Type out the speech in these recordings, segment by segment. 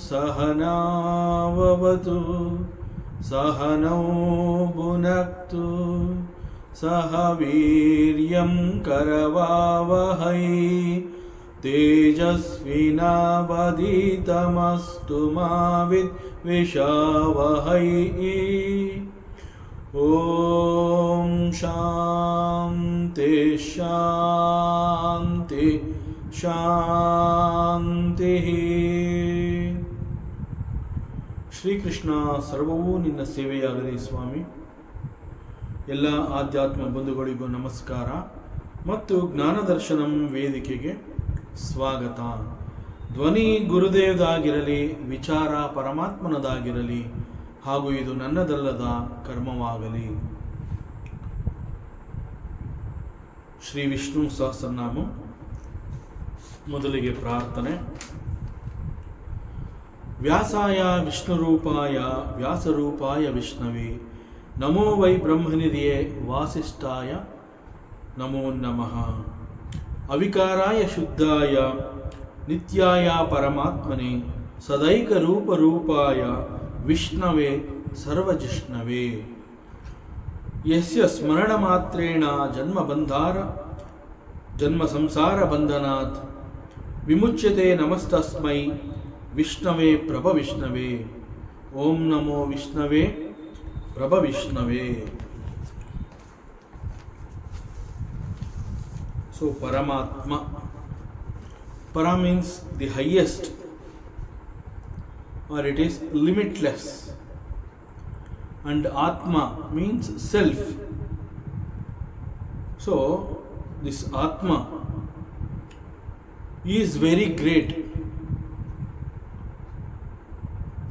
सहनाववतु सहनौ भुनक्तु सह वीर्यं करवावहै तेजस्विनावधीतमस्तु मा विद्विषावहै। ॐ शान्ति शान्ति ಶಾಂತಿಃ. ಶ್ರೀಕೃಷ್ಣ, ಸರ್ವವೂ ನಿನ್ನ ಸೇವೆಯಾಗಲಿ ಸ್ವಾಮಿ. ಎಲ್ಲ ಆಧ್ಯಾತ್ಮ ಬಂಧುಗಳಿಗೂ ನಮಸ್ಕಾರ ಮತ್ತು ಜ್ಞಾನದರ್ಶನಂ ವೇದಿಕೆಗೆ ಸ್ವಾಗತ. ಧ್ವನಿ ಗುರುದೇವದಾಗಿರಲಿ, ವಿಚಾರ ಪರಮಾತ್ಮನದಾಗಿರಲಿ, ಹಾಗೂ ಇದು ನನ್ನದಲ್ಲದ ಕರ್ಮವಾಗಲಿ. ಶ್ರೀ ವಿಷ್ಣು ಸಹಸ್ರನಾಮ. ಮೊದಲಿಗೆ ಪ್ರಾರ್ಥನೆ. ವ್ಯಾಸಾಯ ವಿಷ್ಣುರೂಪಾಯ ವ್ಯಾಸರೂಪಾಯ ವಿಷ್ಣವೇ ನಮೋ ವೈ ಬ್ರಹ್ಮನಿಧಿಯೇ ವಾಸಿಷ್ಠಾಯ ನಮೋ ನಮಃ. ಅವಿಕಾರಾಯ ಶುದ್ಧಾಯ ನಿತ್ಯಾಯ ಪರಮಾತ್ಮನೆ ಸದೈಕರೂಪರೂಪಾಯ ವಿಷ್ಣವೇ ಸರ್ವಜಿಷ್ಣವೇ. ಯಸ್ಯ ಸ್ಮರಣಮಾತ್ರೇಣ ಜನ್ಮ ಸಂಸಾರ ಬಂಧನಾತ್ ವಿಮುಚ್ಯತೆ ನಮಸ್ತಸ್ಮೈ ವಿಷ್ಣವೇ ಪ್ರಭವಿಷ್ಣವೇ. ಓಂ ನಮೋ ವಿಷ್ಣವೇ ಪ್ರಭವಿಷ್ಣವೇ. ಸೊ ಪರಮಾತ್ಮ, ಪರ means the highest, or it is limitless, and Atma means self. So this Atma is very great.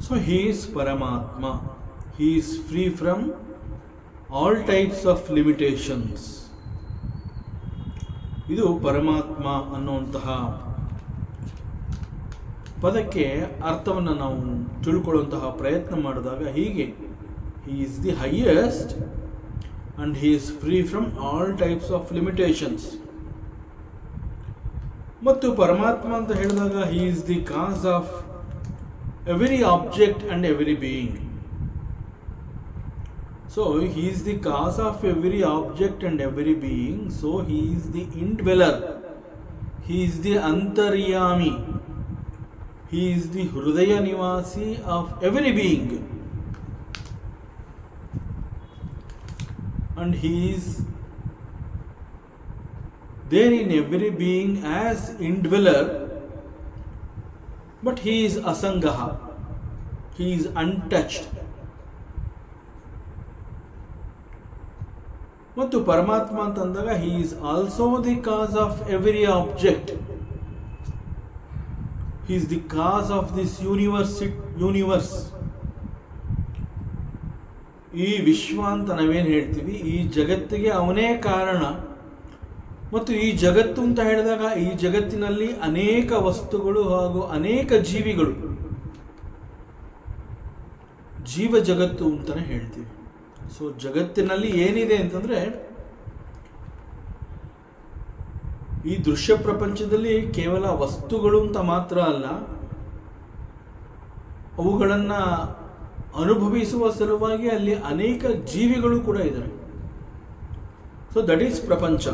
So he is Paramatma. He is free from all types of limitations. ಇದು ಪರಮಾತ್ಮ ಅನ್ನುವಂತಹ ಪದಕ್ಕೆ ಅರ್ಥವನ್ನು ನಾವು ತಿಳ್ಕೊಳ್ಳುವಂತಹ ಪ್ರಯತ್ನ ಮಾಡಿದಾಗ ಹೀಗೆ, he is the highest and he is free from all types of limitations. ಮತ್ತು ಪರಮಾತ್ಮ ಅಂತ ಹೇಳಿದಾಗ he is the cause of every object and every being. So he is the cause of every object and every being. So he is the indweller. He is the antaryami. He is the Hrudaya Nivasi of every being. And he is there in every being as indweller, but he is asangaha. He is untouched. ಮತ್ತು ಪರಮಾತ್ಮ ಅಂತಂದಾಗ he is also the cause of every object. He is the cause of this universe. ಈ ವಿಶ್ವ ಅಂತ ನಾವೇನು ಹೇಳ್ತೀವಿ, ಈ ಜಗತ್ತಿಗೆ ಅವನೇ ಕಾರಣ. ಮತ್ತು ಈ ಜಗತ್ತು ಅಂತ ಹೇಳಿದಾಗ ಈ ಜಗತ್ತಿನಲ್ಲಿ ಅನೇಕ ವಸ್ತುಗಳು ಹಾಗೂ ಅನೇಕ ಜೀವಿಗಳು, ಜೀವ ಜಗತ್ತು ಅಂತಲೇ ಹೇಳ್ತೀವಿ. ಸೊ ಜಗತ್ತಿನಲ್ಲಿ ಏನಿದೆ ಅಂತಂದರೆ, ಈ ದೃಶ್ಯ ಪ್ರಪಂಚದಲ್ಲಿ ಕೇವಲ ವಸ್ತುಗಳು ಅಂತ ಮಾತ್ರ ಅಲ್ಲ, ಅವುಗಳನ್ನು ಅನುಭವಿಸುವ ಸಲುವಾಗಿ ಅಲ್ಲಿ ಅನೇಕ ಜೀವಿಗಳು ಕೂಡ ಇದ್ದಾರೆ. ಸೊ ದಟ್ ಈಸ್ ಪ್ರಪಂಚ.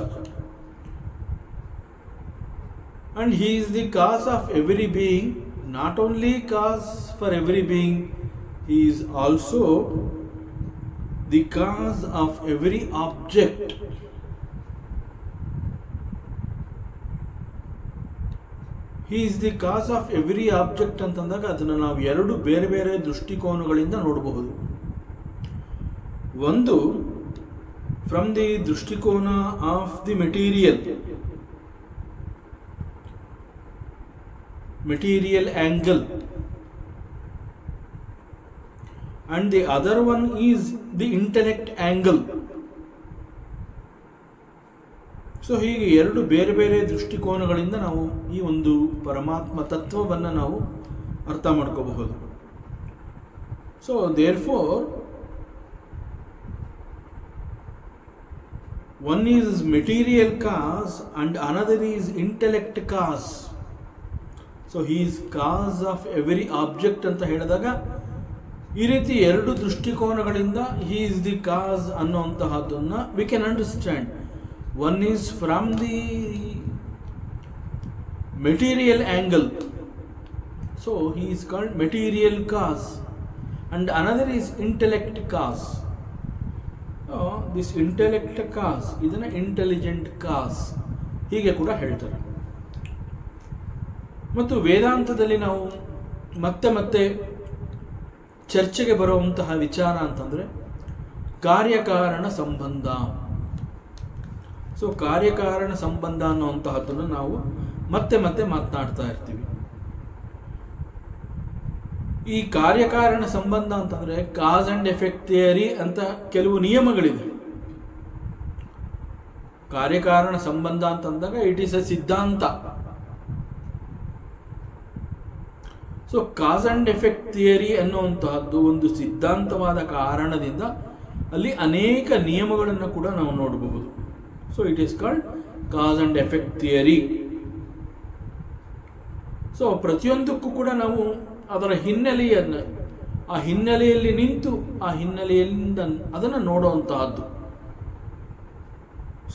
And he is the cause of every being, not only cause for every being, he is also the cause of every object. He is the cos of every object ಅಂತಂದಾಗ ಅದನ್ನು ನಾವು ಎರಡು ಬೇರೆ ಬೇರೆ ದೃಷ್ಟಿಕೋನಗಳಿಂದ ನೋಡಬಹುದು. ಒಂದು from the ದೃಷ್ಟಿಕೋನ of the material angle, and the other one is the intellect angle. So ಹೀಗೆ ಎರಡು ಬೇರೆ ಬೇರೆ ದೃಷ್ಟಿಕೋನಗಳಿಂದ ನಾವು ಈ ಒಂದು ಪರಮಾತ್ಮ ತತ್ವವನ್ನು ನಾವು ಅರ್ಥ ಮಾಡ್ಕೋಬಹುದು. So therefore one is material cause and another is intellect cause. So he is cause of every object ಅಂತ ಹೇಳಿದಾಗ ಈ ರೀತಿ ಎರಡು ದೃಷ್ಟಿಕೋನಗಳಿಂದ ಹಿ ಈಸ್ ದಿ ಕಾಸ್ ಅನ್ನುವಂತಹದ್ದನ್ನು we can understand. One is from the material angle, so he is called material cause, and another is intellect cause. This intellect cause ಇದನ್ನು intelligent ಕಾಸ್ ಹೀಗೆ ಕೂಡ ಹೇಳ್ತಾರೆ. ಮತ್ತು ವೇದಾಂತದಲ್ಲಿ ನಾವು ಮತ್ತೆ ಚರ್ಚೆಗೆ ಬರುವಂತಹ ವಿಚಾರ ಅಂತಂದರೆ ಕಾರ್ಯಕಾರಣ ಸಂಬಂಧ. ಸೊ ಕಾರ್ಯಕಾರಣ ಸಂಬಂಧ ಅನ್ನುವಂತಹದ್ದನ್ನು ನಾವು ಮತ್ತೆ ಮಾತನಾಡ್ತಾ ಇರ್ತೀವಿ. ಈ ಕಾರ್ಯಕಾರಣ ಸಂಬಂಧ ಅಂತಂದರೆ ಕಾಸ್ ಆ್ಯಂಡ್ ಎಫೆಕ್ಟ್ ಥಿಯರಿ ಅಂತ ಕೆಲವು ನಿಯಮಗಳಿದೆ. ಕಾರ್ಯಕಾರಣ ಸಂಬಂಧ ಅಂತಂದಾಗ ಇಟ್ ಈಸ್ ಅ ಸಿದ್ಧಾಂತ. So cause and effect theory ಅನ್ನುವಂತಹದ್ದು ಒಂದು ಸಿದ್ಧಾಂತವಾದ ಕಾರಣದಿಂದ ಅಲ್ಲಿ ಅನೇಕ ನಿಯಮಗಳನ್ನು ಕೂಡ ನಾವು ನೋಡಬಹುದು. So it is called cause and effect theory. So ಪ್ರತಿಯೊಂದಕ್ಕೂ ಕೂಡ ನಾವು ಅದರ ಹಿನ್ನೆಲೆಯನ್ನು, ಆ ಹಿನ್ನೆಲೆಯಲ್ಲಿ ನಿಂತು ಆ ಹಿನ್ನೆಲೆಯಿಂದ ಅದನ್ನು ನೋಡುವಂತಹದ್ದು.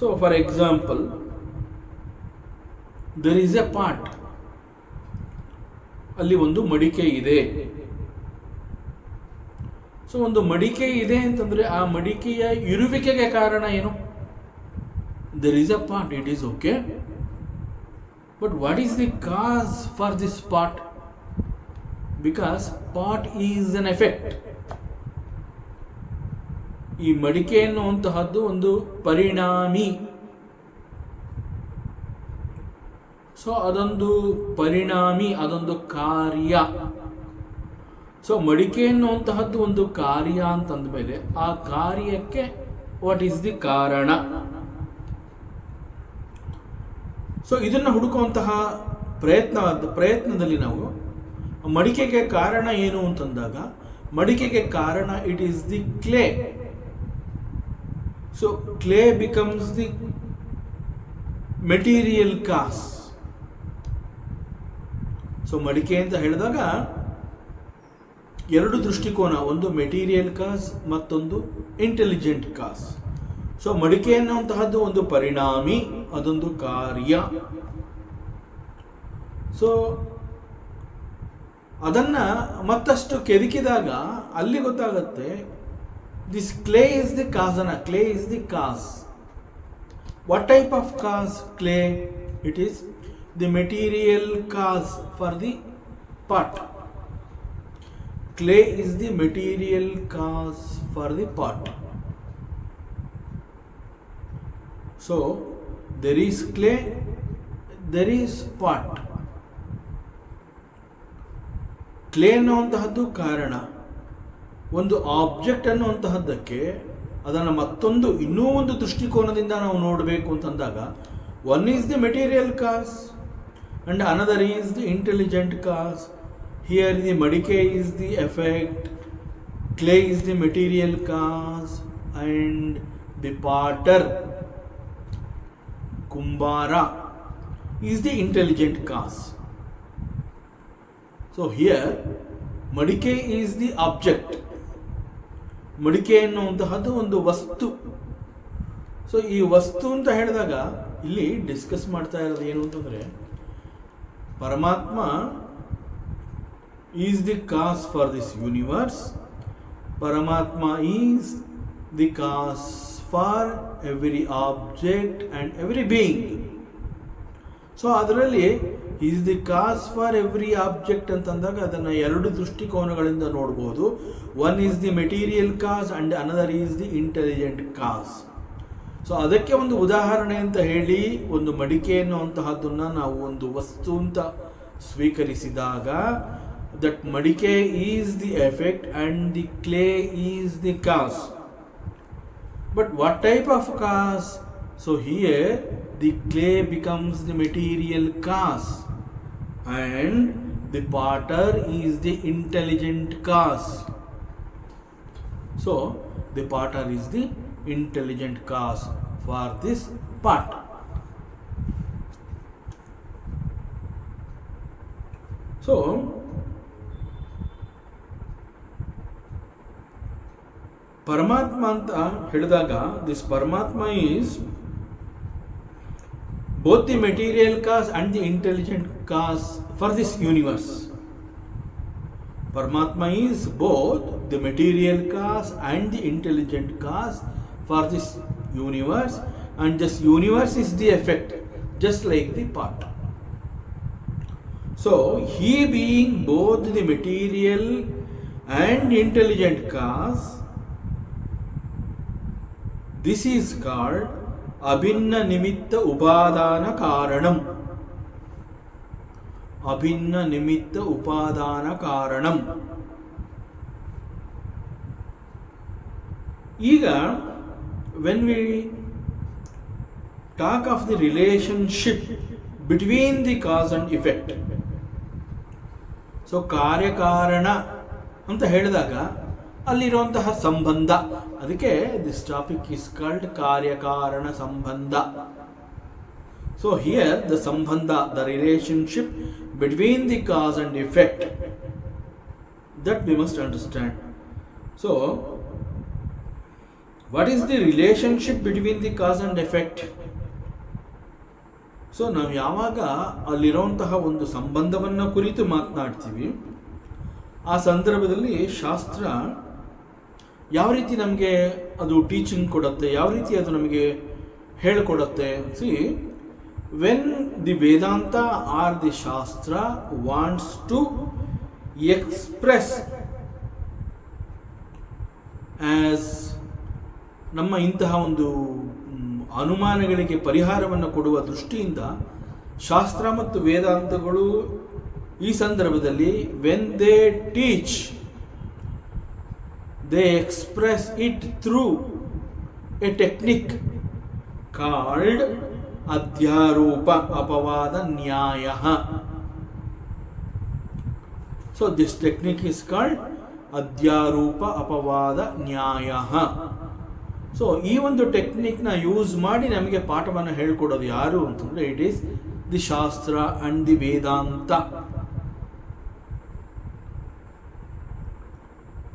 So for example, there is a pot, ಅಲ್ಲಿ ಒಂದು ಮಡಿಕೆ ಇದೆ. ಸೊ ಒಂದು ಮಡಿಕೆ ಇದೆ ಅಂತಂದ್ರೆ ಆ ಮಡಿಕೆಯ ಇರುವಿಕೆಗೆ ಕಾರಣ ಏನು? There is a pot, it is okay, but what is the cause for this pot? Because pot is an effect. ಈ ಮಡಿಕೆ ಎನ್ನುವಂತಹದ್ದು ಒಂದು ಪರಿಣಾಮಿ. ಸೊ ಅದೊಂದು ಪರಿಣಾಮಿ, ಅದೊಂದು ಕಾರ್ಯ. ಸೊ ಮಡಿಕೆ ಎನ್ನುವಂತಹದ್ದು ಒಂದು ಕಾರ್ಯ ಅಂತಂದ ಮೇಲೆ ಆ ಕಾರ್ಯಕ್ಕೆ ವಾಟ್ ಈಸ್ ದಿ ಕಾರಣ? ಸೊ ಇದನ್ನು ಹುಡುಕುವಂತಹ ಪ್ರಯತ್ನದಲ್ಲಿ ನಾವು ಮಡಿಕೆಗೆ ಕಾರಣ ಏನು ಅಂತಂದಾಗ ಮಡಿಕೆಗೆ ಕಾರಣ it is the clay. So clay becomes the material cos. So ಮಡಿಕೆ ಅಂತ ಹೇಳಿದಾಗ ಎರಡು ದೃಷ್ಟಿಕೋನ, ಒಂದು ಮೆಟೀರಿಯಲ್ ಕಾಸ್ ಮತ್ತೊಂದು ಇಂಟೆಲಿಜೆಂಟ್ ಕಾಸ್. ಸೊ ಮಡಿಕೆ ಅನ್ನುವಂತಹದ್ದು ಒಂದು ಪರಿಣಾಮಿ, ಅದೊಂದು ಕಾರ್ಯ. ಸೊ ಅದನ್ನ ಮತ್ತಷ್ಟು ಕೆದಕಿದಾಗ ಅಲ್ಲಿ ಗೊತ್ತಾಗುತ್ತೆ ದಿಸ್ ಕ್ಲೇ ಇಸ್ ದಿ ಕಾಸನ, clay is the cause. What type of cause clay? It is the material cause for the pot. Clay is the material cause for the pot. So there is clay, there is pot. Clay ಅನ್ನುವಂತಹದ್ದು ಕಾರಣ. ಒಂದು object ಅನ್ನುವಂತಹದ್ದಕ್ಕೆ ಅದನ್ನು ಮತ್ತೊಂದು ಇನ್ನೂ ಒಂದು ದೃಷ್ಟಿಕೋನದಿಂದ ನಾವು ನೋಡಬೇಕು ಅಂತಂದಾಗ one is the material cos and another is the intelligent cause. Here the madike is the effect, clay is the material cause, and the potter, kumbara, is the intelligent cause. So here madike is the object. ಮಡಿಕೆ ಎನ್ನುವಂತಹದ್ದು ಒಂದು ವಸ್ತು. So ಈ ವಸ್ತು ಅಂತ ಹೇಳಿದಾಗ ಇಲ್ಲಿ discuss ಮಾಡ್ತಾ ಇರೋದು ಏನು ಅಂತಂದರೆ Paramatma is the cause for this universe. Paramatma is the cause for every object and every being. So ಅದರಲ್ಲಿ is the cause for every object ಅಂತಂದಾಗ ಅದನ್ನು ಎರಡು ದೃಷ್ಟಿಕೋನಗಳಿಂದ ನೋಡ್ಬೋದು. One is the material cause and another is the intelligent cause. So ಅದಕ್ಕೆ ಒಂದು ಉದಾಹರಣೆ ಅಂತ ಹೇಳಿ, ಒಂದು ಮಡಿಕೆ ಅನ್ನುವಂತಹದ್ದನ್ನು ನಾವು ಒಂದು ವಸ್ತು ಅಂತ ಸ್ವೀಕರಿಸಿದಾಗ, ದಟ್ ಮಡಿಕೆ is the effect and the clay is the cause. But what type of cause? So here the clay becomes the material cause and the potter is the intelligent cause. So the potter is the intelligent cause for this pot. So Paramatma anta ಹೇಳಿದಾಗ, this Paramatma is both the material cause and the intelligent cause for this universe. Paramatma is both the material cause and the intelligent cause for this universe, and this universe is the effect, just like the pot. So he being both the material and intelligent cause, this is called ಅಭಿನ್ನ ನಿಮಿತ್ತ ಉಪಾದಾನ ಕಾರಣಂ. ಅಭಿನ್ನ ನಿಮಿತ್ತ ಉಪಾದಾನ ಕಾರಣಂ. ಈಗ when we talk of the relationship between the cause and effect, so ಕಾರ್ಯಕಾರಣ ಅಂತ ಹೇಳಿದಾಗ ಅಲ್ಲಿರುವಂತಹ ಸಂಬಂಧ, ಅದಕ್ಕೆ ದಿಸ್ ಟಾಪಿಕ್ ಇಸ್ ಕಾಲ್ಡ್ ಕಾರ್ಯಕಾರಣ ಸಂಬಂಧ. ಸೊ ಹಿಯರ್ ದ ಸಂಬಂಧ, the relationship between the cause and effect, that we must understand. So what is the relationship between the cause and effect? So ನಾವು ಯಾವಾಗ ಅಲ್ಲಿರುವಂತಹ ಒಂದು ಸಂಬಂಧವನ್ನು ಕುರಿತು ಮಾತನಾಡ್ತೀವಿ, ಆ ಸಂದರ್ಭದಲ್ಲಿ ಶಾಸ್ತ್ರ ಯಾವ ರೀತಿ ನಮಗೆ ಅದು ಟೀಚಿಂಗ್ ಕೊಡುತ್ತೆ, ಯಾವ ರೀತಿ ಅದು ನಮಗೆ ಹೇಳಿಕೊಡುತ್ತೆ. See, when the Vedanta or the shastra wants to express as ನಮ್ಮ ಇಂತಹ ಒಂದು ಅನುಮಾನಗಳಿಗೆ ಪರಿಹಾರವನ್ನು ಕೊಡುವ ದೃಷ್ಟಿಯಿಂದ ಶಾಸ್ತ್ರ ಮತ್ತು ವೇದಾಂತಗಳು ಈ ಸಂದರ್ಭದಲ್ಲಿ when they teach, they express it through a technique called adhyaropa apavada nyaya. So this technique is called adhyaropa apavada nyaya. So ಈ ಒಂದು ಟೆಕ್ನಿಕ್ನ ಯೂಸ್ ಮಾಡಿ ನಮಗೆ ಪಾಠವನ್ನು ಹೇಳ್ಕೊಡೋದು ಯಾರು ಅಂತಂದರೆ, it is the shastra and the Vedanta.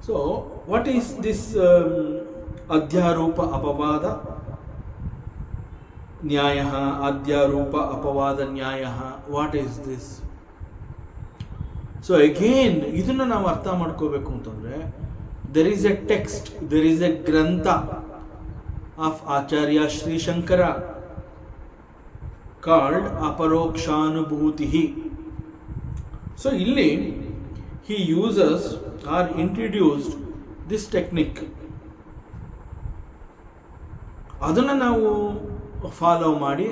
So what is this adhyaropa apavada nyaya? Adhyaropa apavada nyaya, what is this? So again ಇದನ್ನು ನಾವು ಅರ್ಥ ಮಾಡ್ಕೋಬೇಕು ಅಂತಂದರೆ, there is a text, there is a grantha of Acharya Shri Shankara called Aparokshanubhuti. So ಇಲ್ಲಿ he uses or introduced this technique. ಅದನ್ನು ನಾವು ಫಾಲೋ ಮಾಡಿ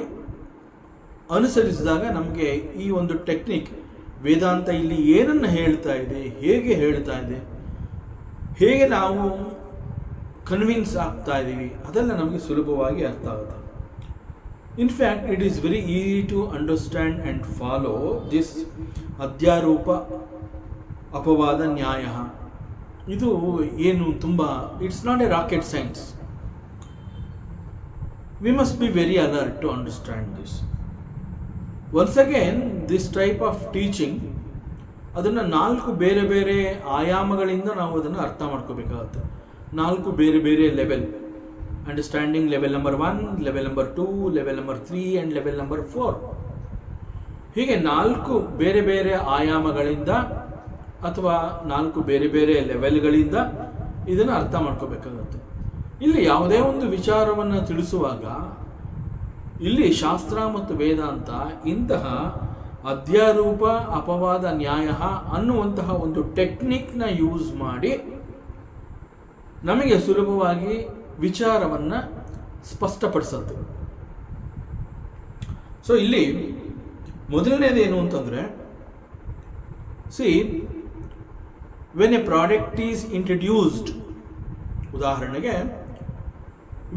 ಅನುಸರಿಸಿದಾಗ ನಮಗೆ ಈ ಒಂದು ಟೆಕ್ನಿಕ್, ವೇದಾಂತ ಇಲ್ಲಿ ಏನನ್ನು ಹೇಳ್ತಾ ಇದೆ, ಹೇಗೆ ಹೇಳ್ತಾ ಇದೆ, ಹೇಗೆ ನಾವು ಕನ್ವಿನ್ಸ್ ಆಗ್ತಾ ಇದ್ದೀವಿ, ಅದೆಲ್ಲ ನಮಗೆ ಸುಲಭವಾಗಿ ಅರ್ಥ ಆಗುತ್ತೆ. In fact it is very easy to understand and follow this adhyaropa apavada nyaya. ಇದು ಏನು ತುಂಬ, it's not a rocket science. We must be very alert to understand this. Once again this type of teaching, ಅದನ್ನು 4 ಬೇರೆ ಬೇರೆ ಆಯಾಮಗಳಿಂದ ನಾವು ಅದನ್ನು ಅರ್ಥ ಮಾಡ್ಕೋಬೇಕಾಗತ್ತೆ. 4 ಬೇರೆ ಬೇರೆ level, understanding level number 1, level number 2, level number 3 and level number 4. ಹೀಗೆ 4 ಬೇರೆ ಬೇರೆ ಆಯಾಮಗಳಿಂದ ಅಥವಾ 4 ಬೇರೆ ಬೇರೆ ಲೆವೆಲ್ಗಳಿಂದ ಇದನ್ನು ಅರ್ಥ ಮಾಡ್ಕೋಬೇಕಾಗತ್ತೆ. ಇಲ್ಲಿ ಯಾವುದೇ ಒಂದು ವಿಚಾರವನ್ನು ತಿಳಿಸುವಾಗ ಇಲ್ಲಿ ಶಾಸ್ತ್ರ ಮತ್ತು ವೇದಾಂತ ಇಂತಹ ಅಧ್ಯಾರೂಪ ಅಪವಾದ ನ್ಯಾಯ ಅನ್ನುವಂತಹ ಒಂದು ಟೆಕ್ನಿಕ್ನ ಯೂಸ್ ಮಾಡಿ ನಮಗೆ ಸುಲಭವಾಗಿ ವಿಚಾರವನ್ನು ಸ್ಪಷ್ಟಪಡಿಸುತ್ತೆ. ಸೊ ಇಲ್ಲಿ ಮೊದಲನೇದೇನು ಅಂತಂದರೆ, see when a product is introduced, ಉದಾಹರಣೆಗೆ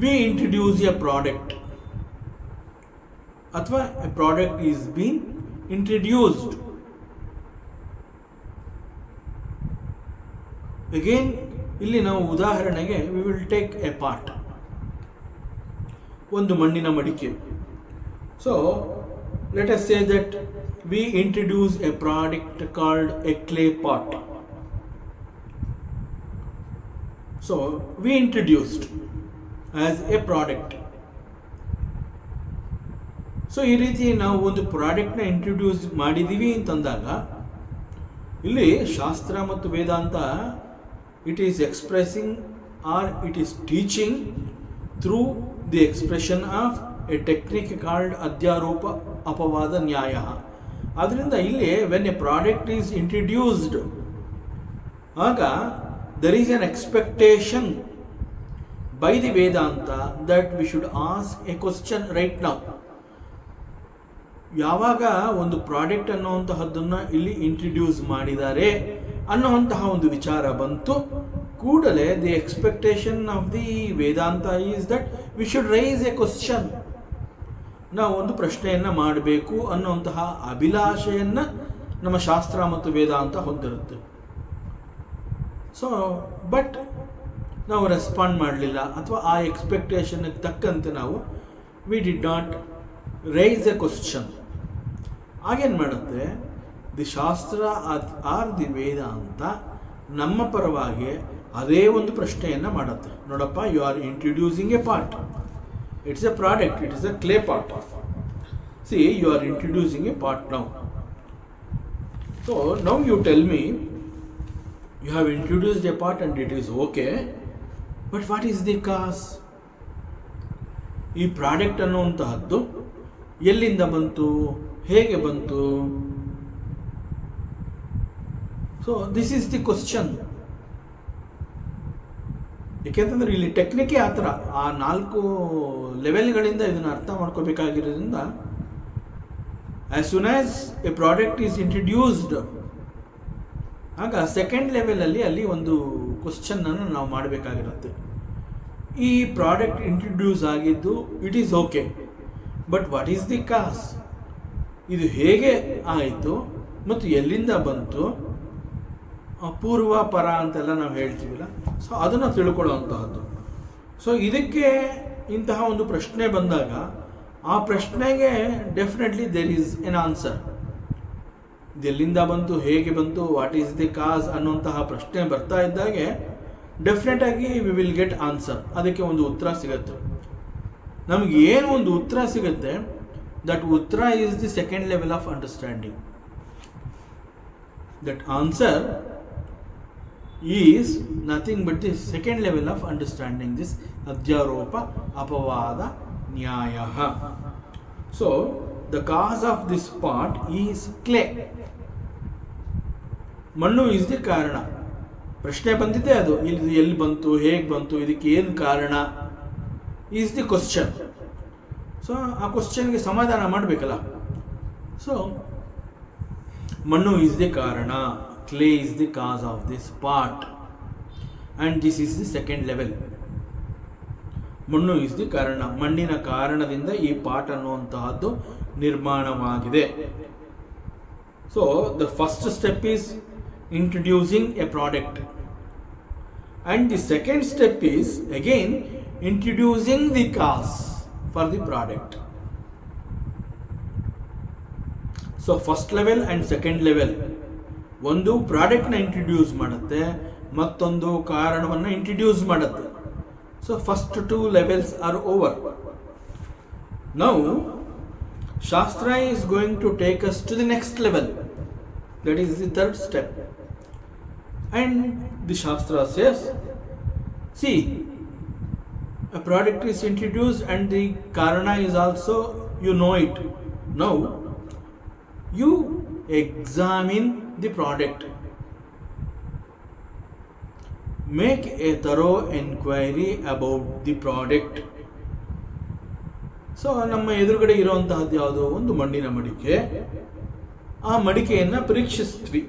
ವಿ ಇಂಟ್ರಡ್ಯೂಸ್ ಎ ಪ್ರಾಡಕ್ಟ್ ಅಥವಾ A product is been introduced. Again ಇಲ್ಲಿ ನಾವು ಉದಾಹರಣೆಗೆ we will take A pot, ಒಂದು ಮಣ್ಣಿನ ಮಡಿಕೆ. So let us say that we introduce A product called A clay pot. So we introduced as a product. So ಈ ರೀತಿ ನಾವು ಒಂದು ಪ್ರಾಡಕ್ಟ್ನ ಇಂಟ್ರಡ್ಯೂಸ್ ಮಾಡಿದ್ದೀವಿ ಅಂತಂದಾಗ ಇಲ್ಲಿ ಶಾಸ್ತ್ರ ಮತ್ತು Vedanta it is expressing or it is teaching through the expression of a technique called adhyaropa apavada nyaya. ಆದ್ದರಿಂದ ಇಲ್ಲಿ when a product is introduced, ಆಗ there is an expectation by the Vedanta that we should ask a question right now. ಯಾವಾಗ ಒಂದು product ಅನ್ನುವಂತಹದ್ದನ್ನು ಇಲ್ಲಿ introduce ಮಾಡಿದ್ದಾರೆ ಅನ್ನುವಂತಹ ಒಂದು ವಿಚಾರ ಬಂತು, ಕೂಡಲೇ the expectation of the Vedanta is that we should raise a question. ನಾವು ಒಂದು ಪ್ರಶ್ನೆಯನ್ನು ಮಾಡಬೇಕು ಅನ್ನುವಂತಹ ಅಭಿಲಾಷೆಯನ್ನು ನಮ್ಮ ಶಾಸ್ತ್ರ ಮತ್ತು ವೇದಾಂತ ಹೊಂದಿರುತ್ತೆ. ಸೊ ಬಟ್ ನಾವು ರೆಸ್ಪಾಂಡ್ ಮಾಡಲಿಲ್ಲ, ಅಥವಾ ಆ ಎಕ್ಸ್ಪೆಕ್ಟೇಷನ್ಗೆ ತಕ್ಕಂತೆ ನಾವು we did not raise a question. ಆಗೇನು ಮಾಡುತ್ತೆ, ದಿ ಶಾಸ್ತ್ರ ಆರ್ ದಿ ವೇದಾಂತ ನಮ್ಮ ಪರವಾಗಿ ಅದೇ ಒಂದು ಪ್ರಶ್ನೆಯನ್ನು ಮಾಡುತ್ತೆ. ನೋಡಪ್ಪ, you are introducing a part, it's a product, it is a clay pot. See, you are introducing a part now. So now you tell me, you have introduced a part and it is okay, but what is the cause? ಈ product ಅನ್ನುವಂತಹದ್ದು ಎಲ್ಲಿಂದ ಬಂತು, ಹೇಗೆ ಬಂತು? So this is the question. ಏಕೆಂತಂದ್ರೆ ಇಲ್ಲಿ ಟೆಕ್ನಿಕೇ ಆ ಥರ, ಆ 4 ಲೆವೆಲ್ಗಳಿಂದ ಇದನ್ನು ಅರ್ಥ ಮಾಡ್ಕೋಬೇಕಾಗಿರೋದ್ರಿಂದ, as soon as a product is introduced, ಆಗ ಸೆಕೆಂಡ್ ಲೆವೆಲಲ್ಲಿ ಅಲ್ಲಿ ಒಂದು ಕ್ವಶನನ್ನು ನಾವು ಮಾಡಬೇಕಾಗಿರುತ್ತೆ. ಈ ಪ್ರಾಡಕ್ಟ್ ಇಂಟ್ರಡ್ಯೂಸ್ ಆಗಿದ್ದು it is okay, but what is the cause? ಇದು ಹೇಗೆ ಆಯಿತು ಮತ್ತು ಎಲ್ಲಿಂದ ಬಂತು? ಪೂರ್ವ ಪರ ಅಂತೆಲ್ಲ ನಾವು ಹೇಳ್ತೀವಿಲ್ಲ, ಸೊ ಅದನ್ನು ತಿಳ್ಕೊಳ್ಳುವಂತಹದ್ದು. ಸೊ ಇದಕ್ಕೆ ಇಂತಹ ಒಂದು ಪ್ರಶ್ನೆ ಬಂದಾಗ ಆ ಪ್ರಶ್ನೆಗೆ definitely there is an answer. ಇದೆಲ್ಲಿಂದ ಬಂತು, ಹೇಗೆ ಬಂತು, ವಾಟ್ ಈಸ್ ದಿ ಕಾಸ್ ಅನ್ನುವಂತಹ ಪ್ರಶ್ನೆ ಬರ್ತಾ ಇದ್ದಾಗೆ ಡೆಫಿನೆಟ್ ಆಗಿ ವಿ ವಿಲ್ ಗೆಟ್ ಆನ್ಸರ್. ಅದಕ್ಕೆ ಒಂದು ಉತ್ತರ ಸಿಗುತ್ತೆ. ನಮಗೆ ಏನು ಒಂದು ಉತ್ತರ ಸಿಗುತ್ತೆ, that uttara is the second level of understanding. That answer is nothing but the second level of understanding this adhyaropa apavada nyaya. So the cause of this part is clay. Mannu is the karana. ಪ್ರಶ್ನೆ ಬಂದಿದೆ, ಅದು ಇಲ್ಲಿ ಎಲ್ಲಿ ಬಂತು, ಹೇಗೆ ಬಂತು, ಇದಕ್ಕೆ ಏನು ಕಾರಣ ಈಸ್ ದಿ ಕ್ವಶನ್. ಸೊ ಆ ಕ್ವಶನ್ಗೆ ಸಮಾಧಾನ ಮಾಡಬೇಕಲ್ಲ. ಸೊ ಮಣ್ಣು ಇಸ್ ದಿ ಕಾರಣ, clay is the cos of this part, and this is the second level. ಮಣ್ಣು ಇಸ್ ದಿ ಕಾರಣ, ಮಣ್ಣಿನ ಕಾರಣದಿಂದ ಈ ಪಾಟ್ ಅನ್ನುವಂತಹದ್ದು ನಿರ್ಮಾಣವಾಗಿದೆ. So the first step is introducing A product, and the second step is again introducing the cause for the product. So first level and second level, ಒಂದು ಪ್ರಾಡಕ್ಟ್ನ introduce ಮಾಡುತ್ತೆ, ಮತ್ತೊಂದು ಕಾರಣವನ್ನು ಇಂಟ್ರಡ್ಯೂಸ್ ಮಾಡುತ್ತೆ. So first 2 levels are over. Now Shastra is going to take us to the next level. That is the third step. And the Shastra says, see, a product is introduced and the karana is also, you know it. Now you examine the product, make a thorough enquiry about the product. So ನಮ್ಮ ಎದುರುಗಡೆ ಇರುವಂತಹದ್ದು ಯಾವುದೋ ಒಂದು ಮಣ್ಣಿನ ಮಡಿಕೆ, ಆ ಮಡಿಕೆಯನ್ನು ಪರೀಕ್ಷಿಸ್ತೀವಿ.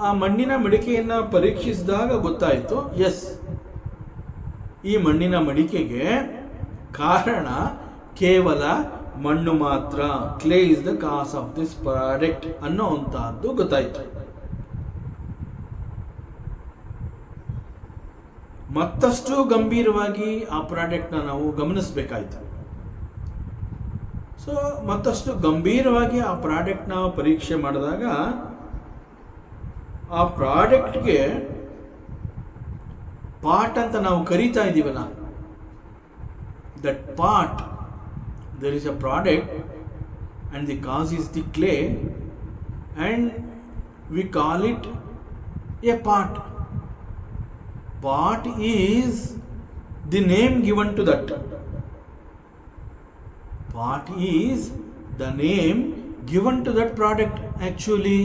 ಆ ಮಣ್ಣಿನ ಮಡಿಕೆಯನ್ನು ಪರೀಕ್ಷಿಸಿದಾಗ ಗೊತ್ತಾಯಿತು, ಎಸ್, ಈ ಮಣ್ಣಿನ ಮಡಿಕೆಗೆ ಕಾರಣ ಕೇವಲ ಮಣ್ಣು ಮಾತ್ರ, clay is the cause of this product ಅನ್ನೋವಂತಹದ್ದು ಗೊತ್ತಾಯಿತು. ಮತ್ತಷ್ಟು ಗಂಭೀರವಾಗಿ ಆ ಪ್ರಾಡಕ್ಟ್ನ ನಾವು ಗಮನಿಸಬೇಕಾಯಿತು. ಸೊ ಮತ್ತಷ್ಟು ಗಂಭೀರವಾಗಿ ಆ ಪ್ರಾಡಕ್ಟ್ನ ಪರೀಕ್ಷೆ ಮಾಡಿದಾಗ ಆ ಪ್ರಾಡಕ್ಟ್ಗೆ ಪಾರ್ಟ್ ಅಂತ ನಾವು ಕರೀತಾ ಇದ್ದೀವಲ್ಲ, that part, there is a product and the cause is the clay and we call it a part. Part is the name given to that. Part is the name given to that product. Actually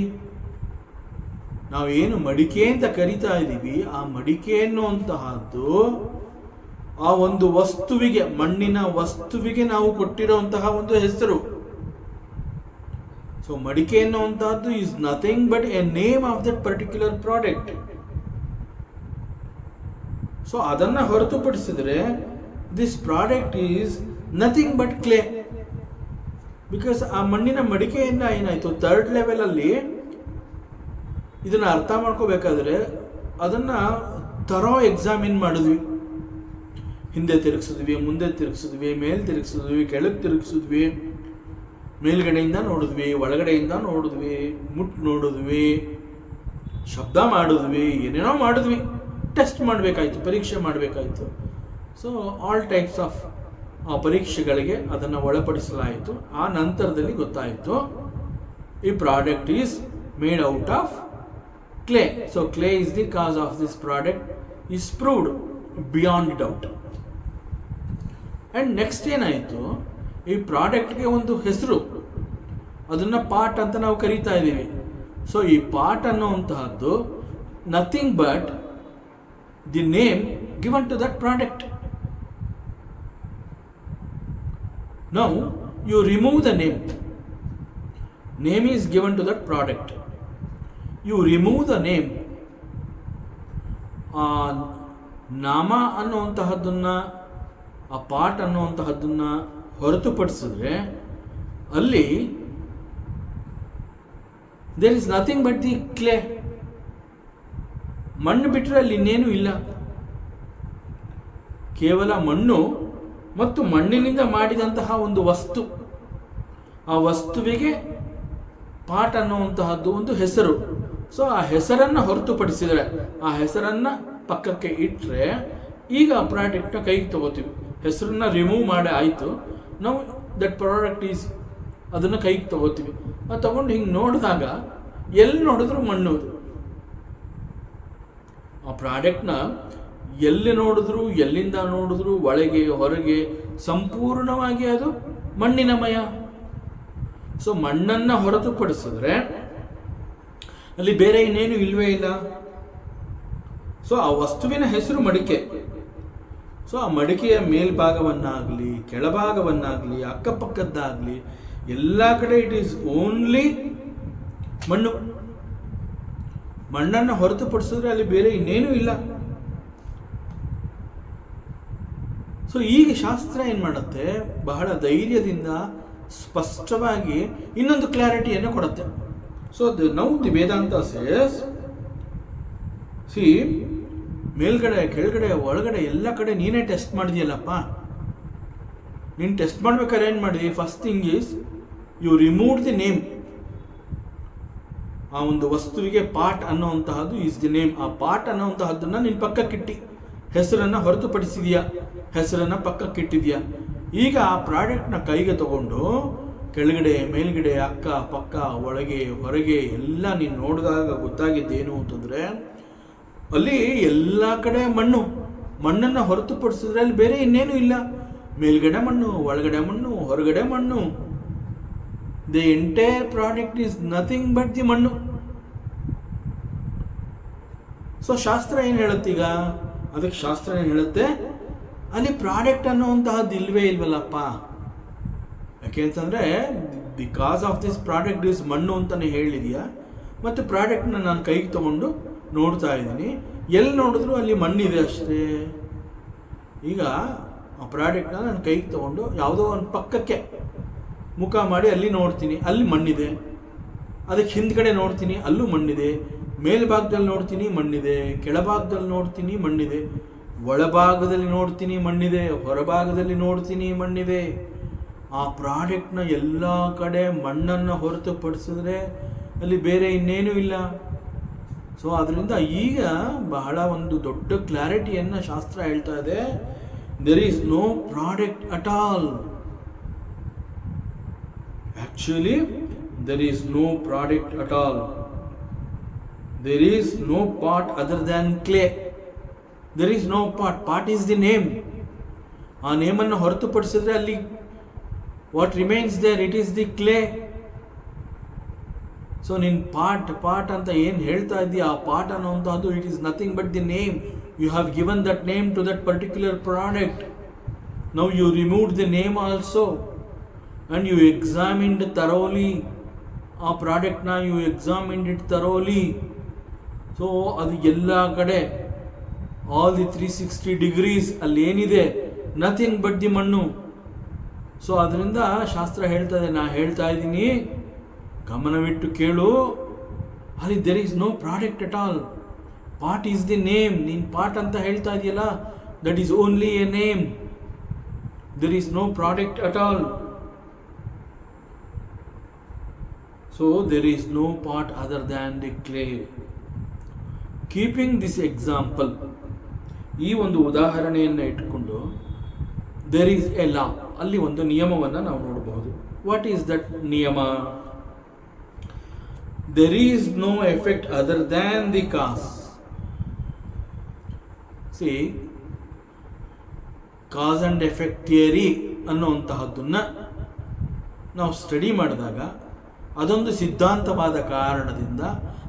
ನಾವು ಏನು ಮಡಿಕೆ ಅಂತ ಕರಿತಾ ಇದ್ದೀವಿ, ಆ ಮಡಿಕೆ ಅನ್ನುವಂತಹದ್ದು ಆ ಒಂದು ವಸ್ತುವಿಗೆ, ಮಣ್ಣಿನ ವಸ್ತುವಿಗೆ ನಾವು ಕೊಟ್ಟಿರುವಂತಹ ಒಂದು ಹೆಸರು. ಸೊ ಮಡಿಕೆ ಅನ್ನುವಂತಹದ್ದು is nothing but a name of that particular product. So ಅದನ್ನು ಹೊರತುಪಡಿಸಿದ್ರೆ this product is nothing but clay. Because ಆ ಮಣ್ಣಿನ ಮಡಿಕೆಯಿಂದ ಏನಾಯಿತು, ಥರ್ಡ್ ಲೆವೆಲಲ್ಲಿ ಇದನ್ನು ಅರ್ಥ ಮಾಡ್ಕೋಬೇಕಾದ್ರೆ ಅದನ್ನು ಥರೋ ಎಕ್ಸಾಮಿನ್ ಮಾಡಿದ್ವಿ. ಹಿಂದೆ ತಿರುಗಿಸಿದ್ವಿ, ಮುಂದೆ ತಿರುಗಿಸಿದ್ವಿ, ಮೇಲೆ ತಿರುಗಿಸಿದ್ವಿ, ಕೆಳಗೆ ತಿರುಗಿಸಿದ್ವಿ, ಮೇಲ್ಗಡೆಯಿಂದ ನೋಡಿದ್ವಿ, ಒಳಗಡೆಯಿಂದ ನೋಡಿದ್ವಿ, ನೋಡಿದ್ವಿ, ಶಬ್ದ ಮಾಡಿದ್ವಿ, ಏನೇನೋ ಮಾಡಿದ್ವಿ, ಟೆಸ್ಟ್ ಮಾಡಬೇಕಾಯ್ತು, ಪರೀಕ್ಷೆ ಮಾಡಬೇಕಾಯಿತು. ಸೊ ಆಲ್ ಟೈಪ್ಸ್ ಆಫ್ ಆ ಪರೀಕ್ಷೆಗಳಿಗೆ ಅದನ್ನು ಒಳಪಡಿಸಲಾಯಿತು. ಆ ನಂತರದಲ್ಲಿ ಗೊತ್ತಾಯಿತು ಈ product is made out of clay. So clay is the cos of this product is proved beyond doubt. And next ಏನಾಯಿತು, ಈ ಪ್ರಾಡಕ್ಟ್ಗೆ ಒಂದು ಹೆಸರು, ಅದನ್ನು ಪಾರ್ಟ್ ಅಂತ ನಾವು ಕರೀತಾ ಇದ್ದೀವಿ. ಸೊ ಈ ಪಾರ್ಟ್ ಅನ್ನುವಂತಹದ್ದು nothing but the name given to that product. Now you remove the name. Name is given to that product. You remove the name. ನಾಮ ಅನ್ನುವಂತಹದ್ದನ್ನು, ಆ ಪಾರ್ಟ್ ಅನ್ನುವಂತಹದ್ದನ್ನು ಹೊರತುಪಡಿಸಿದ್ರೆ ಅಲ್ಲಿ there is nothing but the clay. ಮಣ್ಣು ಬಿಟ್ಟರೆ ಅಲ್ಲಿ ಇನ್ನೇನು ಇಲ್ಲ, ಕೇವಲ ಮಣ್ಣು ಮತ್ತು ಮಣ್ಣಿನಿಂದ ಮಾಡಿದಂತಹ ಒಂದು ವಸ್ತು. ಆ ವಸ್ತುವಿಗೆ ಪಾರ್ಟ್ ಅನ್ನುವಂತಹದ್ದು ಒಂದು ಹೆಸರು. ಸೊ ಆ ಹೆಸರನ್ನು ಹೊರತುಪಡಿಸಿದರೆ, ಆ ಹೆಸರನ್ನು ಪಕ್ಕಕ್ಕೆ ಇಟ್ಟರೆ ಈಗ ಆ ಪ್ರಾಡಕ್ಟ್ನ ಕೈಗೆ ತಗೋತೀವಿ. ಹೆಸರನ್ನ ರಿಮೂವ್ ಮಾಡಿ ಆಯಿತು, ನಾವು ದಟ್ ಪ್ರಾಡಕ್ಟ್ ಈಸ್, ಅದನ್ನು ಕೈಗೆ ತಗೋತೀವಿ. ಅದು ತಗೊಂಡು ಹಿಂಗೆ ನೋಡಿದಾಗ ಎಲ್ಲಿ ನೋಡಿದ್ರು ಮಣ್ಣು. ಆ ಪ್ರಾಡಕ್ಟ್ನ ಎಲ್ಲಿ ನೋಡಿದ್ರು, ಎಲ್ಲಿಂದ ನೋಡಿದ್ರು, ಒಳಗೆ ಹೊರಗೆ ಸಂಪೂರ್ಣವಾಗಿ ಅದು ಮಣ್ಣಿನಮಯ. ಸೊ ಮಣ್ಣನ್ನು ಹೊರತುಪಡಿಸಿದ್ರೆ ಅಲ್ಲಿ ಬೇರೆ ಇನ್ನೇನು ಇಲ್ವೇ ಇಲ್ಲ. ಸೊ ಆ ವಸ್ತುವಿನ ಹೆಸರು ಮಡಿಕೆ. ಸೊ ಆ ಮಡಿಕೆಯ ಮೇಲ್ಭಾಗವನ್ನಾಗಲಿ, ಕೆಳಭಾಗವನ್ನಾಗಲಿ, ಅಕ್ಕಪಕ್ಕದ್ದಾಗಲಿ ಎಲ್ಲ ಕಡೆ ಇಟ್ ಈಸ್ ಓನ್ಲಿ ಮಣ್ಣು. ಮಣ್ಣನ್ನು ಹೊರತುಪಡಿಸಿದ್ರೆ ಅಲ್ಲಿ ಬೇರೆ ಇನ್ನೇನೂ ಇಲ್ಲ. ಸೊ ಈಗ ಶಾಸ್ತ್ರ ಏನು ಮಾಡುತ್ತೆ, ಬಹಳ ಧೈರ್ಯದಿಂದ ಸ್ಪಷ್ಟವಾಗಿ ಇನ್ನೊಂದು ಕ್ಲಾರಿಟಿಯನ್ನು ಕೊಡುತ್ತೆ. So now the Vedanta says, C, ಮೇಲ್ಗಡೆ ಕೆಳಗಡೆ ಒಳಗಡೆ ಎಲ್ಲ ಕಡೆ ನೀನೇ ಟೆಸ್ಟ್ ಮಾಡಿದೆಯಲ್ಲಪ್ಪ. ನೀನು ಟೆಸ್ಟ್ ಮಾಡ್ಬೇಕಾದ್ರೆ ಏನು ಮಾಡಿದಿ? First thing is you remove the name. ಆ ಒಂದು ವಸ್ತುವಿಗೆ ಪಾರ್ಟ್ ಅನ್ನೋವಂತಹದ್ದು ಈಸ್ ದಿ ನೇಮ್. ಆ ಪಾರ್ಟ್ ಅನ್ನೋವಂತಹದ್ದನ್ನು ನೀನು ಪಕ್ಕಕ್ಕಿಟ್ಟಿ, ಹೆಸರನ್ನು ಹೊರತುಪಡಿಸಿದೆಯಾ, ಹೆಸರನ್ನು ಪಕ್ಕಕ್ಕಿಟ್ಟಿದೆಯಾ. ಈಗ ಆ ಪ್ರಾಡಕ್ಟ್ನ ಕೈಗೆ ತಗೊಂಡು ಕೆಳಗಡೆ ಮೇಲ್ಗಡೆ ಅಕ್ಕ ಪಕ್ಕ ಒಳಗೆ ಹೊರಗೆ ಎಲ್ಲ ನೀನು ನೋಡಿದಾಗ ಗೊತ್ತಾಗಿದ್ದೇನು ಅಂತಂದರೆ ಅಲ್ಲಿ ಎಲ್ಲ ಕಡೆ ಮಣ್ಣು. ಮಣ್ಣನ್ನು ಹೊರತುಪಡಿಸಿದ್ರೆ ಅಲ್ಲಿ ಬೇರೆ ಇನ್ನೇನು ಇಲ್ಲ. ಮೇಲ್ಗಡೆ ಮಣ್ಣು, ಒಳಗಡೆ ಮಣ್ಣು, ಹೊರಗಡೆ ಮಣ್ಣು. The entire product is nothing but the ಮಣ್ಣು. ಸೊ ಶಾಸ್ತ್ರ ಏನು ಹೇಳುತ್ತೀಗ? ಅದಕ್ಕೆ ಶಾಸ್ತ್ರ ಏನು ಹೇಳುತ್ತೆ? ಅಲ್ಲಿ ಪ್ರಾಡಕ್ಟ್ ಅನ್ನುವಂತಹದ್ದು ಇಲ್ವೇ ಇಲ್ವಲ್ಲಪ್ಪ. ಯಾಕೆ ಅಂತಂದರೆ because of this product is ಮಣ್ಣು ಅಂತಲೇ ಹೇಳಿದೆಯಾ. ಮತ್ತು ಪ್ರಾಡಕ್ಟ್ನ ನಾನು ಕೈಗೆ ತೊಗೊಂಡು ನೋಡ್ತಾ ಇದ್ದೀನಿ, ಎಲ್ಲಿ ನೋಡಿದ್ರು ಅಲ್ಲಿ ಮಣ್ಣಿದೆ ಅಷ್ಟೇ. ಈಗ ಆ ಪ್ರಾಡಕ್ಟ್ನ ನಾನು ಕೈಗೆ ತೊಗೊಂಡು ಯಾವುದೋ ಒಂದು ಪಕ್ಕಕ್ಕೆ ಮುಖ ಮಾಡಿ ಅಲ್ಲಿ ನೋಡ್ತೀನಿ, ಅಲ್ಲಿ ಮಣ್ಣಿದೆ. ಅದಕ್ಕೆ ಹಿಂದ್ಗಡೆ ನೋಡ್ತೀನಿ, ಅಲ್ಲೂ ಮಣ್ಣಿದೆ. ಮೇಲ್ಭಾಗದಲ್ಲಿ ನೋಡ್ತೀನಿ, ಮಣ್ಣಿದೆ. ಕೆಳಭಾಗದಲ್ಲಿ ನೋಡ್ತೀನಿ, ಮಣ್ಣಿದೆ. ಒಳಭಾಗದಲ್ಲಿ ನೋಡ್ತೀನಿ, ಮಣ್ಣಿದೆ. ಹೊರಭಾಗದಲ್ಲಿ ನೋಡ್ತೀನಿ, ಮಣ್ಣಿದೆ. ಆ ಪ್ರಾಡಕ್ಟ್ನ ಎಲ್ಲ ಕಡೆ ಮಣ್ಣನ್ನು ಹೊರತುಪಡಿಸಿದ್ರೆ ಅಲ್ಲಿ ಬೇರೆ ಇನ್ನೇನೂ ಇಲ್ಲ. ಸೊ ಅದರಿಂದ ಈಗ ಬಹಳ ಒಂದು ದೊಡ್ಡ ಕ್ಲಾರಿಟಿಯನ್ನು ಶಾಸ್ತ್ರ ಹೇಳ್ತಾ ಇದೆ. There is no product at all. Actually there is no product at all. There is no part other than clay. There is no part. Part is the name. ಆ ನೇಮನ್ನು ಹೊರತುಪಡಿಸಿದ್ರೆ ಅಲ್ಲಿ what remains there, it is the clay. So ನೀನು part ಅಂತ ಏನು ಹೇಳ್ತಾ ಇದ್ದೀಯ, ಆ ಪಾರ್ಟ್ ಅನ್ನೋಂಥದ್ದು it is nothing but the name. You have given that name to that particular product. Now you removed the name also and you examined thoroughly. ಆ ಪ್ರಾಡಕ್ಟ್ನ you examined it thoroughly. So ಅದು ಎಲ್ಲ ಕಡೆ all the 360 degrees ಅಲ್ಲಿ ಏನಿದೆ, nothing but the ಮಣ್ಣು. So ಅದರಿಂದ ಶಾಸ್ತ್ರ ಹೇಳ್ತಾ ಇದೆ, ನಾ ಹೇಳ್ತಾ ಇದ್ದೀನಿ, ಗಮನವಿಟ್ಟು ಕೇಳು. ಅಲ್ಲಿ there is no product at all. Part is the name. ನೀನು ಪಾರ್ಟ್ ಅಂತ ಹೇಳ್ತಾ ಇದೆಯಲ್ಲ, that is only a name. There is no product at all. So there is no part other than the clay. Keeping this example, ಈ ಒಂದು ಉದಾಹರಣೆಯನ್ನು ಇಟ್ಕೊಂಡು there is a law, ಅಲ್ಲಿ ಒಂದು ನಿಯಮವನ್ನು ನಾವು ನೋಡಬಹುದು. What is that niyama? There is no effect other than the cause. See, cause and effect theory ಅನ್ನುವಂತಹದ್ದನ್ನು ನಾವು ಸ್ಟಡಿ ಮಾಡಿದಾಗ ಅದೊಂದು ಸಿದ್ಧಾಂತವಾದ ಕಾರಣದಿಂದ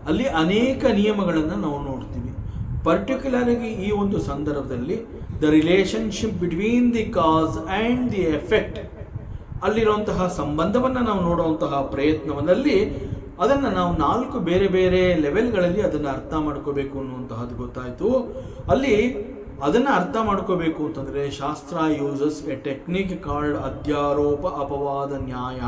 ಅಲ್ಲಿ ಅನೇಕ ನಿಯಮಗಳನ್ನು ನಾವು ನೋಡ್ತೀವಿ. ಪರ್ಟಿಕ್ಯುಲರ್ ಆಗಿ ಈ ಒಂದು ಸಂದರ್ಭದಲ್ಲಿ the relationship between the cause and the effect, ಅಲ್ಲಿರುವಂತಹ ಸಂಬಂಧವನ್ನು ನಾವು ನೋಡುವಂತಹ ಪ್ರಯತ್ನದಲ್ಲಿ ಅದನ್ನು ನಾವು 4 ಬೇರೆ ಬೇರೆ ಲೆವೆಲ್ಗಳಲ್ಲಿ ಅದನ್ನು ಅರ್ಥ ಮಾಡ್ಕೋಬೇಕು ಅನ್ನುವಂತಹದ್ದು ಗೊತ್ತಾಯಿತು. ಅಲ್ಲಿ ಅದನ್ನು ಅರ್ಥ ಮಾಡ್ಕೋಬೇಕು ಅಂತಂದರೆ ಶಾಸ್ತ್ರ uses A technique called adhyaropa apavada ನ್ಯಾಯ.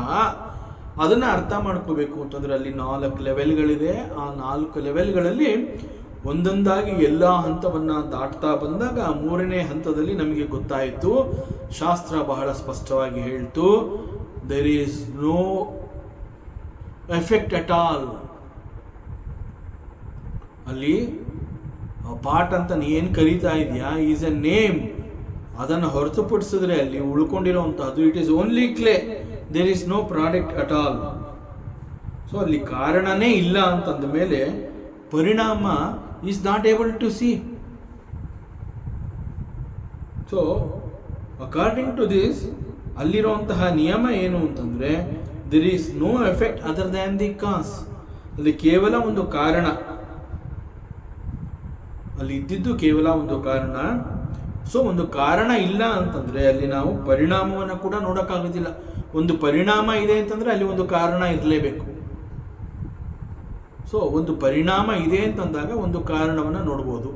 ಅದನ್ನು ಅರ್ಥ ಮಾಡ್ಕೋಬೇಕು ಅಂತಂದರೆ ಅಲ್ಲಿ 4 ಲೆವೆಲ್ಗಳಿದೆ. ಆ 4 ಲೆವೆಲ್ಗಳಲ್ಲಿ ಒಂದೊಂದಾಗಿ ಎಲ್ಲ ಹಂತವನ್ನು ದಾಟ್ತಾ ಬಂದಾಗ 3ನೇ ಹಂತದಲ್ಲಿ ನಮಗೆ ಗೊತ್ತಾಯಿತು, ಶಾಸ್ತ್ರ ಬಹಳ ಸ್ಪಷ್ಟವಾಗಿ ಹೇಳ್ತು, there is no effect at all. ಅಲ್ಲಿ ಪಾರ್ಟ್ ಅಂತ ನೀ ಏನು ಕರೀತಾ ಇದೆಯಾ ಈಸ್ ಎ ನೇಮ್. ಅದನ್ನು ಹೊರತುಪಡಿಸಿದ್ರೆ ಅಲ್ಲಿ ಉಳ್ಕೊಂಡಿರೋವಂಥದ್ದು it is only clay. There is no product at all. So ಅಲ್ಲಿ ಕಾರಣನೇ ಇಲ್ಲ ಅಂತಂದ ಮೇಲೆ ಪರಿಣಾಮ is not able to see. So according to this ಅಲ್ಲಿರುವಂತಹ ನಿಯಮ ಏನು ಅಂತಂದರೆ there is no effect other than the cause. ಅಲ್ಲಿ ಕೇವಲ ಒಂದು ಕಾರಣ, ಅಲ್ಲಿ ಇದ್ದಿದ್ದು ಕೇವಲ ಒಂದು ಕಾರಣ. ಸೊ ಒಂದು ಕಾರಣ ಇಲ್ಲ ಅಂತಂದರೆ ಅಲ್ಲಿ ನಾವು ಪರಿಣಾಮವನ್ನು ಕೂಡ ನೋಡೋಕ್ಕಾಗೋದಿಲ್ಲ. ಒಂದು ಪರಿಣಾಮ ಇದೆ ಅಂತಂದರೆ ಅಲ್ಲಿ ಒಂದು ಕಾರಣ ಇರಲೇಬೇಕು. ಸೊ ಒಂದು ಪರಿಣಾಮ ಇದೆ ಅಂತಂದಾಗ ಒಂದು ಕಾರಣವನ್ನು ನೋಡ್ಬೋದು.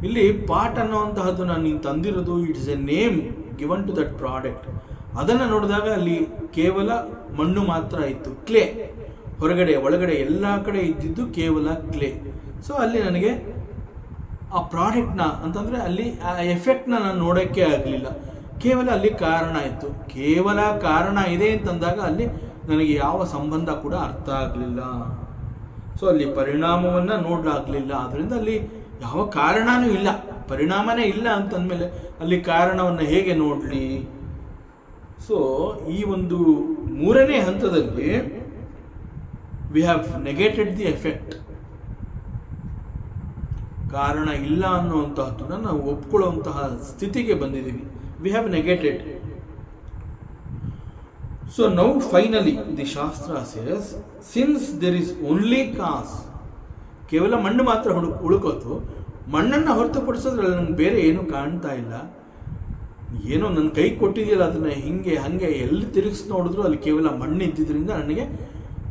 ಇಲ್ಲಿ ಪಾರ್ಟ್ ಅನ್ನೋವಂತಹದ್ದು ನಾನು ನೀನು ತಂದಿರೋದು it's a name given to that product. ಅದನ್ನು ನೋಡಿದಾಗ ಅಲ್ಲಿ ಕೇವಲ ಮಣ್ಣು ಮಾತ್ರ ಇತ್ತು, ಕ್ಲೇ. ಹೊರಗಡೆ ಒಳಗಡೆ ಎಲ್ಲ ಕಡೆ ಇದ್ದಿದ್ದು ಕೇವಲ ಕ್ಲೇ. ಸೊ ಅಲ್ಲಿ ನನಗೆ ಆ ಪ್ರಾಡಕ್ಟ್ನ ಅಂತಂದರೆ ಅಲ್ಲಿ ಆ ಎಫೆಕ್ಟ್ನ ನಾನು ನೋಡೋಕ್ಕೆ ಆಗಲಿಲ್ಲ. ಕೇವಲ ಅಲ್ಲಿ ಕಾರಣ ಇತ್ತು. ಕೇವಲ ಕಾರಣ ಇದೆ ಅಂತಂದಾಗ ಅಲ್ಲಿ ನನಗೆ ಯಾವ ಸಂಬಂಧ ಕೂಡ ಅರ್ಥ ಆಗಲಿಲ್ಲ. ಸೊ ಅಲ್ಲಿ ಪರಿಣಾಮವನ್ನು ನೋಡಲಾಗಲಿಲ್ಲ. ಆದ್ದರಿಂದ ಅಲ್ಲಿ ಯಾವ ಕಾರಣನೂ ಇಲ್ಲ, ಪರಿಣಾಮನೇ ಇಲ್ಲ ಅಂತಂದಮೇಲೆ ಅಲ್ಲಿ ಕಾರಣವನ್ನು ಹೇಗೆ ನೋಡಲಿ? ಸೊ ಈ ಒಂದು 3ನೇ ಹಂತದಲ್ಲಿ we have negated the effect. ಕಾರಣ ಇಲ್ಲ ಅನ್ನುವಂತಹದ್ದನ್ನು ನಾವು ಒಪ್ಕೊಳ್ಳುವಂತಹ ಸ್ಥಿತಿಗೆ ಬಂದಿದ್ದೀವಿ. We have negated. So now finally the shastra says, since there is only cause, ಕೇವಲ ಮಣ್ಣು ಮಾತ್ರ ಉಳ್ಕೋತು, ಮಣ್ಣನ್ನು ಹೊರತುಪಡಿಸೋದ್ರಲ್ಲಿ ನಂಗೆ ಬೇರೆ ಏನೂ ಕಾಣ್ತಾ ಇಲ್ಲ, ಏನೋ ನನ್ನ ಕೈ ಕೊಟ್ಟಿದೆಯಲ್ಲ ಅದನ್ನು ಹಿಂಗೆ ಹಾಗೆ ಎಲ್ಲಿ ತಿರುಗಿಸಿ ನೋಡಿದ್ರು ಅಲ್ಲಿ ಕೇವಲ ಮಣ್ಣು ಇದ್ದಿದ್ದರಿಂದ ನನಗೆ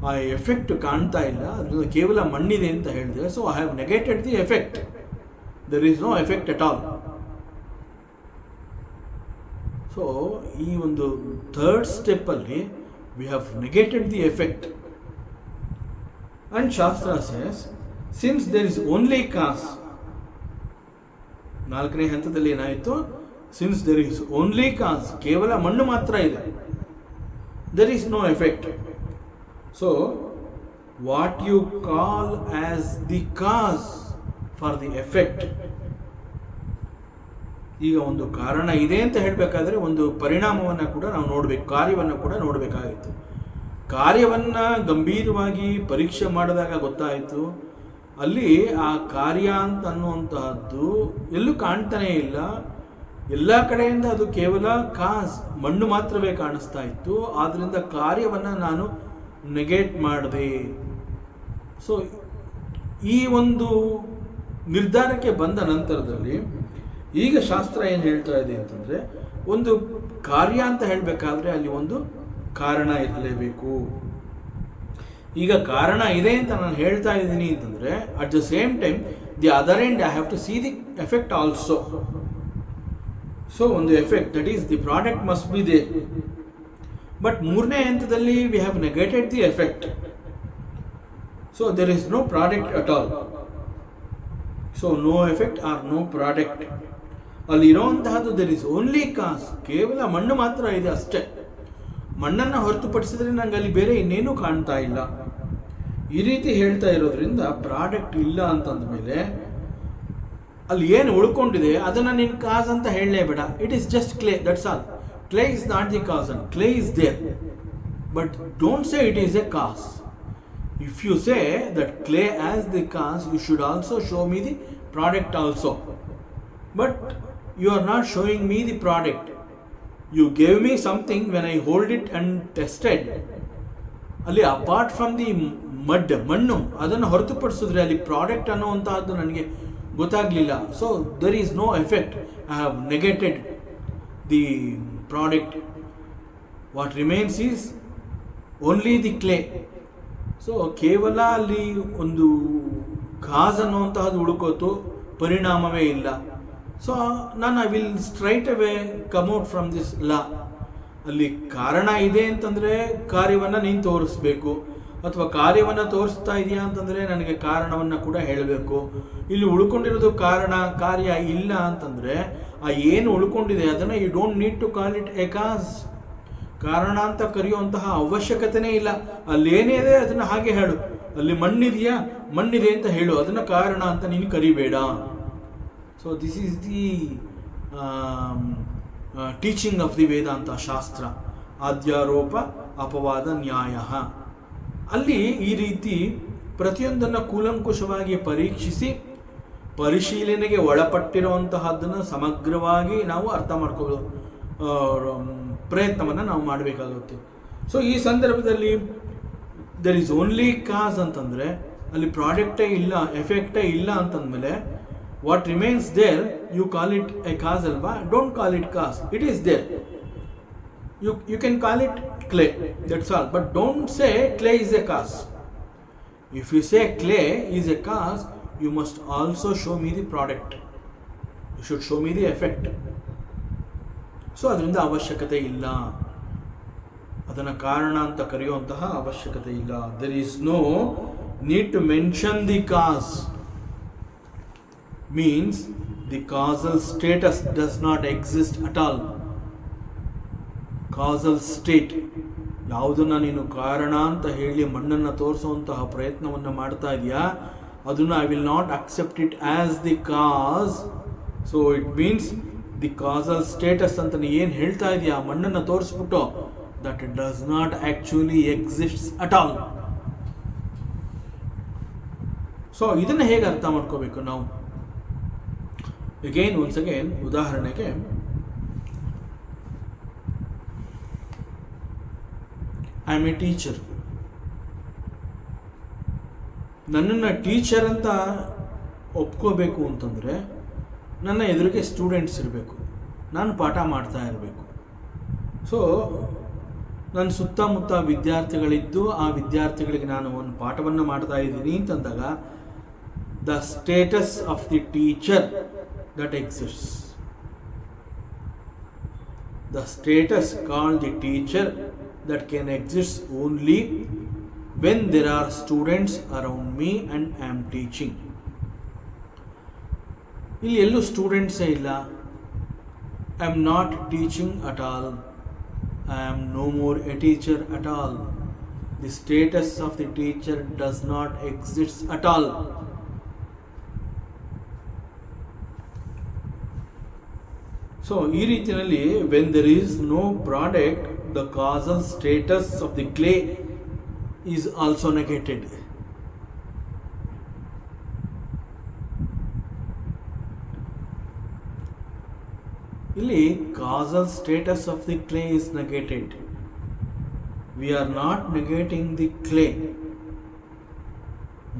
ಆ ಎಫೆಕ್ಟ್ ಕಾಣ್ತಾ ಇಲ್ಲ, ಅದರಿಂದ ಕೇವಲ ಮಣ್ಣಿದೆ ಅಂತ ಹೇಳಿದೆ. So I have negated the effect, there is no effect at all. So ಈ ಒಂದು ಥರ್ಡ್ ಸ್ಟೆಪ್ಪಲ್ಲಿ we have negated the effect. And shastra says, since there is only cause, ನಾಲ್ಕನೇ ಹಂತದಲ್ಲಿ ಏನಾಯಿತು, since there is only cause, ಕೇವಲ ಮಣ್ಣು ಮಾತ್ರ ಇದೆ, there is no effect. So what you call as the cause for the effect, ಈಗ ಒಂದು ಕಾರಣ ಇದೆ ಅಂತ ಹೇಳಬೇಕಾದ್ರೆ ಒಂದು ಪರಿಣಾಮವನ್ನು ಕೂಡ ನಾವು ನೋಡಬೇಕು, ಕಾರ್ಯವನ್ನು ಕೂಡ ನೋಡಬೇಕಾಗಿತ್ತು. ಕಾರ್ಯವನ್ನು ಗಂಭೀರವಾಗಿ ಪರೀಕ್ಷೆ ಮಾಡಿದಾಗ ಗೊತ್ತಾಯಿತು, ಅಲ್ಲಿ ಆ ಕಾರ್ಯ ಅಂತ ಅನ್ನುವಂತಹದ್ದು ಎಲ್ಲೂ ಕಾಣ್ತಾನೇ ಇಲ್ಲ, ಎಲ್ಲ ಕಡೆಯಿಂದ ಅದು ಕೇವಲ ಕಾಸ್, ಮಣ್ಣು ಮಾತ್ರವೇ ಕಾಣಿಸ್ತಾ ಇತ್ತು. ಆದ್ದರಿಂದ ಕಾರ್ಯವನ್ನು ನಾನು ನೆಗೆಟ್ ಮಾಡಿದೆ. ಸೊ ಈ ಒಂದು ನಿರ್ಧಾರಕ್ಕೆ ಬಂದ ನಂತರದಲ್ಲಿ ಈಗ ಶಾಸ್ತ್ರ ಏನು ಹೇಳ್ತಾ ಇದೆ ಅಂತಂದರೆ, ಒಂದು ಕಾರ್ಯ ಅಂತ ಹೇಳಬೇಕಾದ್ರೆ ಅಲ್ಲಿ ಒಂದು ಕಾರಣ ಇರಲೇಬೇಕು. ಈಗ ಕಾರಣ ಇದೆ ಅಂತ ನಾನು ಹೇಳ್ತಾ ಇದ್ದೀನಿ ಅಂತಂದರೆ, at the same time the other end I have to see the effect also. So ಒಂದು effect, that is the product must be there. But ಮೂರನೇ ಹಂತದಲ್ಲಿ we have negated the effect. So there is no product at all. So no effect or no product. ಅಲ್ಲಿ ಇರೋವಂತಹದ್ದು there is only cause, ಕೇವಲ ಮಣ್ಣು ಮಾತ್ರ ಇದೆ ಅಷ್ಟೇ. ಮಣ್ಣನ್ನು ಹೊರತುಪಡಿಸಿದ್ರೆ ನಂಗೆ ಅಲ್ಲಿ ಬೇರೆ ಇನ್ನೇನು ಕಾಣ್ತಾ ಇಲ್ಲ. ಈ ರೀತಿ ಹೇಳ್ತಾ ಇರೋದ್ರಿಂದ ಪ್ರಾಡಕ್ಟ್ ಇಲ್ಲ ಅಂತಂದ ಮೇಲೆ ಅಲ್ಲಿ ಏನು ಉಳ್ಕೊಂಡಿದೆ ಅದನ್ನು ನೀನು ಕಾಸ್ ಅಂತ ಹೇಳಲೇಬೇಡ. It is just clay, that's all. Clay is not the cause, and clay is there, but don't say it is a cause. If you say that clay as the cause, you should also show me the product also. But you are not showing me the product. You gave me something when I hold it and tested. ಅಲ್ಲಿ apart from the mannu ಅದನ್ನು ಹೊರತುಪಡಿಸಿದ್ರೆ ಅಲ್ಲಿ product ಅನ್ನುವಂತಹದ್ದು ನನಗೆ ಗೊತ್ತಾಗಲಿಲ್ಲ. So there is no effect. I have negated the product. What remains is only the clay. So ಕೇವಲ ಅಲ್ಲಿ ಒಂದು ಕಾಸ್ ಅನ್ನುವಂತಹದ್ದು ಉಳ್ಕೋತು, ಪರಿಣಾಮವೇ ಇಲ್ಲ. ಸೊ ನಾನು I will straight away come out from this law. ಅಲ್ಲಿ ಕಾರಣ ಇದೆ ಅಂತಂದರೆ ಕಾರ್ಯವನ್ನು ನೀನು ತೋರಿಸ್ಬೇಕು, ಅಥವಾ ಕಾರ್ಯವನ್ನು ತೋರಿಸ್ತಾ ಇದೆಯಾ ಅಂತಂದರೆ ನನಗೆ ಕಾರಣವನ್ನು ಕೂಡ ಹೇಳಬೇಕು. ಇಲ್ಲಿ ಉಳ್ಕೊಂಡಿರೋದು ಕಾರಣ, ಕಾರ್ಯ ಇಲ್ಲ ಅಂತಂದರೆ ಆ ಏನು ಉಳ್ಕೊಂಡಿದೆ ಅದನ್ನು you don't need to call it a cause. ಕಾರಣ ಅಂತ ಕರೆಯುವಂತಹ ಅವಶ್ಯಕತೆನೇ ಇಲ್ಲ. ಅಲ್ಲೇನೇ ಇದೆ ಅದನ್ನು ಹಾಗೆ ಹೇಳು. ಅಲ್ಲಿ ಮಣ್ಣಿದೆಯಾ, ಮಣ್ಣಿದೆ ಅಂತ ಹೇಳು, ಅದನ್ನು ಕಾರಣ ಅಂತ ನೀನು ಕರಿಬೇಡ. So this is the teaching of the Vedanta shastra. ಆದ್ಯಾರೋಪ ಅಪವಾದ ನ್ಯಾಯ. ಅಲ್ಲಿ ಈ ರೀತಿ ಪ್ರತಿಯೊಂದನ್ನು ಕೂಲಂಕುಷವಾಗಿ ಪರೀಕ್ಷಿಸಿ ಪರಿಶೀಲನೆಗೆ ಒಳಪಟ್ಟಿರುವಂತಹದ್ದನ್ನು ಸಮಗ್ರವಾಗಿ ನಾವು ಅರ್ಥ ಮಾಡ್ಕೋಬೋದು, ಪ್ರಯತ್ನವನ್ನು ನಾವು ಮಾಡಬೇಕಾಗುತ್ತೆ. ಸೊ ಈ ಸಂದರ್ಭದಲ್ಲಿ ದರ್ ಈಸ್ ಓನ್ಲಿ ಕಾಸ್ ಅಂತಂದರೆ ಅಲ್ಲಿ ಪ್ರಾಡಕ್ಟೇ ಇಲ್ಲ, ಎಫೆಕ್ಟೇ ಇಲ್ಲ ಅಂತಂದಮೇಲೆ what remains there, you call it a cause alva. Don't call it cause, it is there. You can call it clay, that's all, but don't say clay is a cause. If you say clay is a cause, you must also show me the product, you should show me the effect. So ಅದರಿಂದ ಅವಶ್ಯಕತೆ ಇಲ್ಲ, ಅದನ್ನು ಕಾರಣ ಅಂತ ಕರೆಯುವಂತಹ ಅವಶ್ಯಕತೆ ಇಲ್ಲ. there is no need to mention the cause. Means the causal status does not exist at all. Causal state, ಯಾವುದನ್ನು ನೀನು ಕಾರಣ ಅಂತ ಹೇಳಿ ಮಣ್ಣನ್ನು ತೋರಿಸುವಂತಹ ಪ್ರಯತ್ನವನ್ನು ಮಾಡ್ತಾ ಇದೆಯಾ, ಅದನ್ನು I will not accept it as the cause. So it means the causal status ಅಂತ ನೀ ಏನು ಹೇಳ್ತಾ ಇದೆಯಾ ಮಣ್ಣನ್ನು ತೋರಿಸ್ಬಿಟ್ಟು, that it does not actually exists at all. So ಇದನ್ನು ಹೇಗೆ ಅರ್ಥ ಮಾಡ್ಕೋಬೇಕು ನಾವು? once again, ಉದಾಹರಣೆಗೆ ಐ ಆಮ್ ಎ ಟೀಚರ್. ನನ್ನನ್ನು ಟೀಚರ್ ಅಂತ ಒಪ್ಕೋಬೇಕು ಅಂತಂದರೆ ನನ್ನ ಎದುರಿಗೆ ಸ್ಟೂಡೆಂಟ್ಸ್ ಇರಬೇಕು, ನಾನು ಪಾಠ ಮಾಡ್ತಾ ಇರಬೇಕು. ಸೊ ನನ್ನ ಸುತ್ತಮುತ್ತ ವಿದ್ಯಾರ್ಥಿಗಳಿದ್ದು ಆ ವಿದ್ಯಾರ್ಥಿಗಳಿಗೆ ನಾನು ಒಂದು ಪಾಠವನ್ನು ಮಾಡ್ತಾ ಇದ್ದೀನಿ ಅಂತಂದಾಗ the status of the teacher that exists. The status called the teacher that can exist only when there are students around me and I am teaching. ಇಲ್ಲಿ ಎಲ್ಲೂ ಸ್ಟೂಡೆಂಟ್ಸೇ ಇಲ್ಲ. I am not teaching at all. I am no more a teacher at all. The status of the teacher does not exist at all. So ಈ ರೀತಿಯಲ್ಲಿ when there is no product, the causal status of the clay is also negated. ಇಲ್ಲಿ causal status of the clay is negated. We are not negating the clay.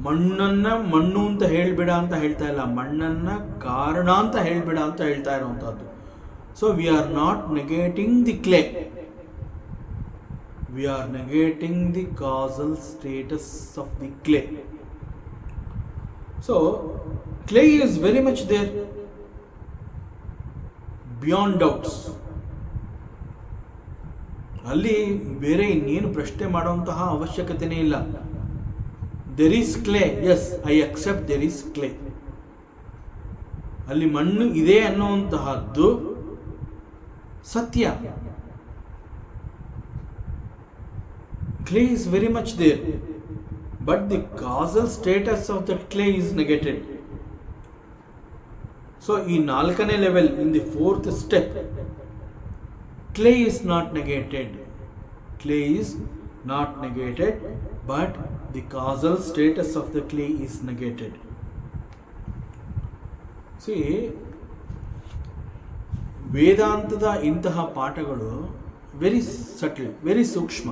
ಮಣ್ಣನ್ನ ಮಣ್ಣು ಅಂತ ಹೇಳ್ಬೇಡ ಅಂತ ಹೇಳ್ತಾ ಇಲ್ಲ, ಮಣ್ಣನ್ನ ಕಾರಣ ಅಂತ ಹೇಳ್ಬೇಡ ಅಂತ ಹೇಳ್ತಾ ಇರುವಂತಹದ್ದು. So we are not negating the clay. We are negating the causal status of the clay. So clay is very much there beyond doubts. ಅಲ್ಲಿ ಬೇರೆ ಇನ್ನೇನು ಪ್ರಶ್ನೆ ಮಾಡುವಂತಹ ಅವಶ್ಯಕತೆನೇ ಇಲ್ಲ. There is clay, yes, I accept there is clay. ಅಲ್ಲಿ ಮಣ್ಣು ಇದೆ ಅನ್ನುವಂತಹದ್ದು ಸತ್ಯ. Clay is very much there, but the causal status of that clay is negated. So in ನಾಲ್ಕನೇ level, in the fourth step, clay is not negated. Clay is not negated, but the causal status of the clay is negated. See, ವೇದಾಂತದ ಇಂತಹ ಪಾಠಗಳು very subtle, very ಸೂಕ್ಷ್ಮ,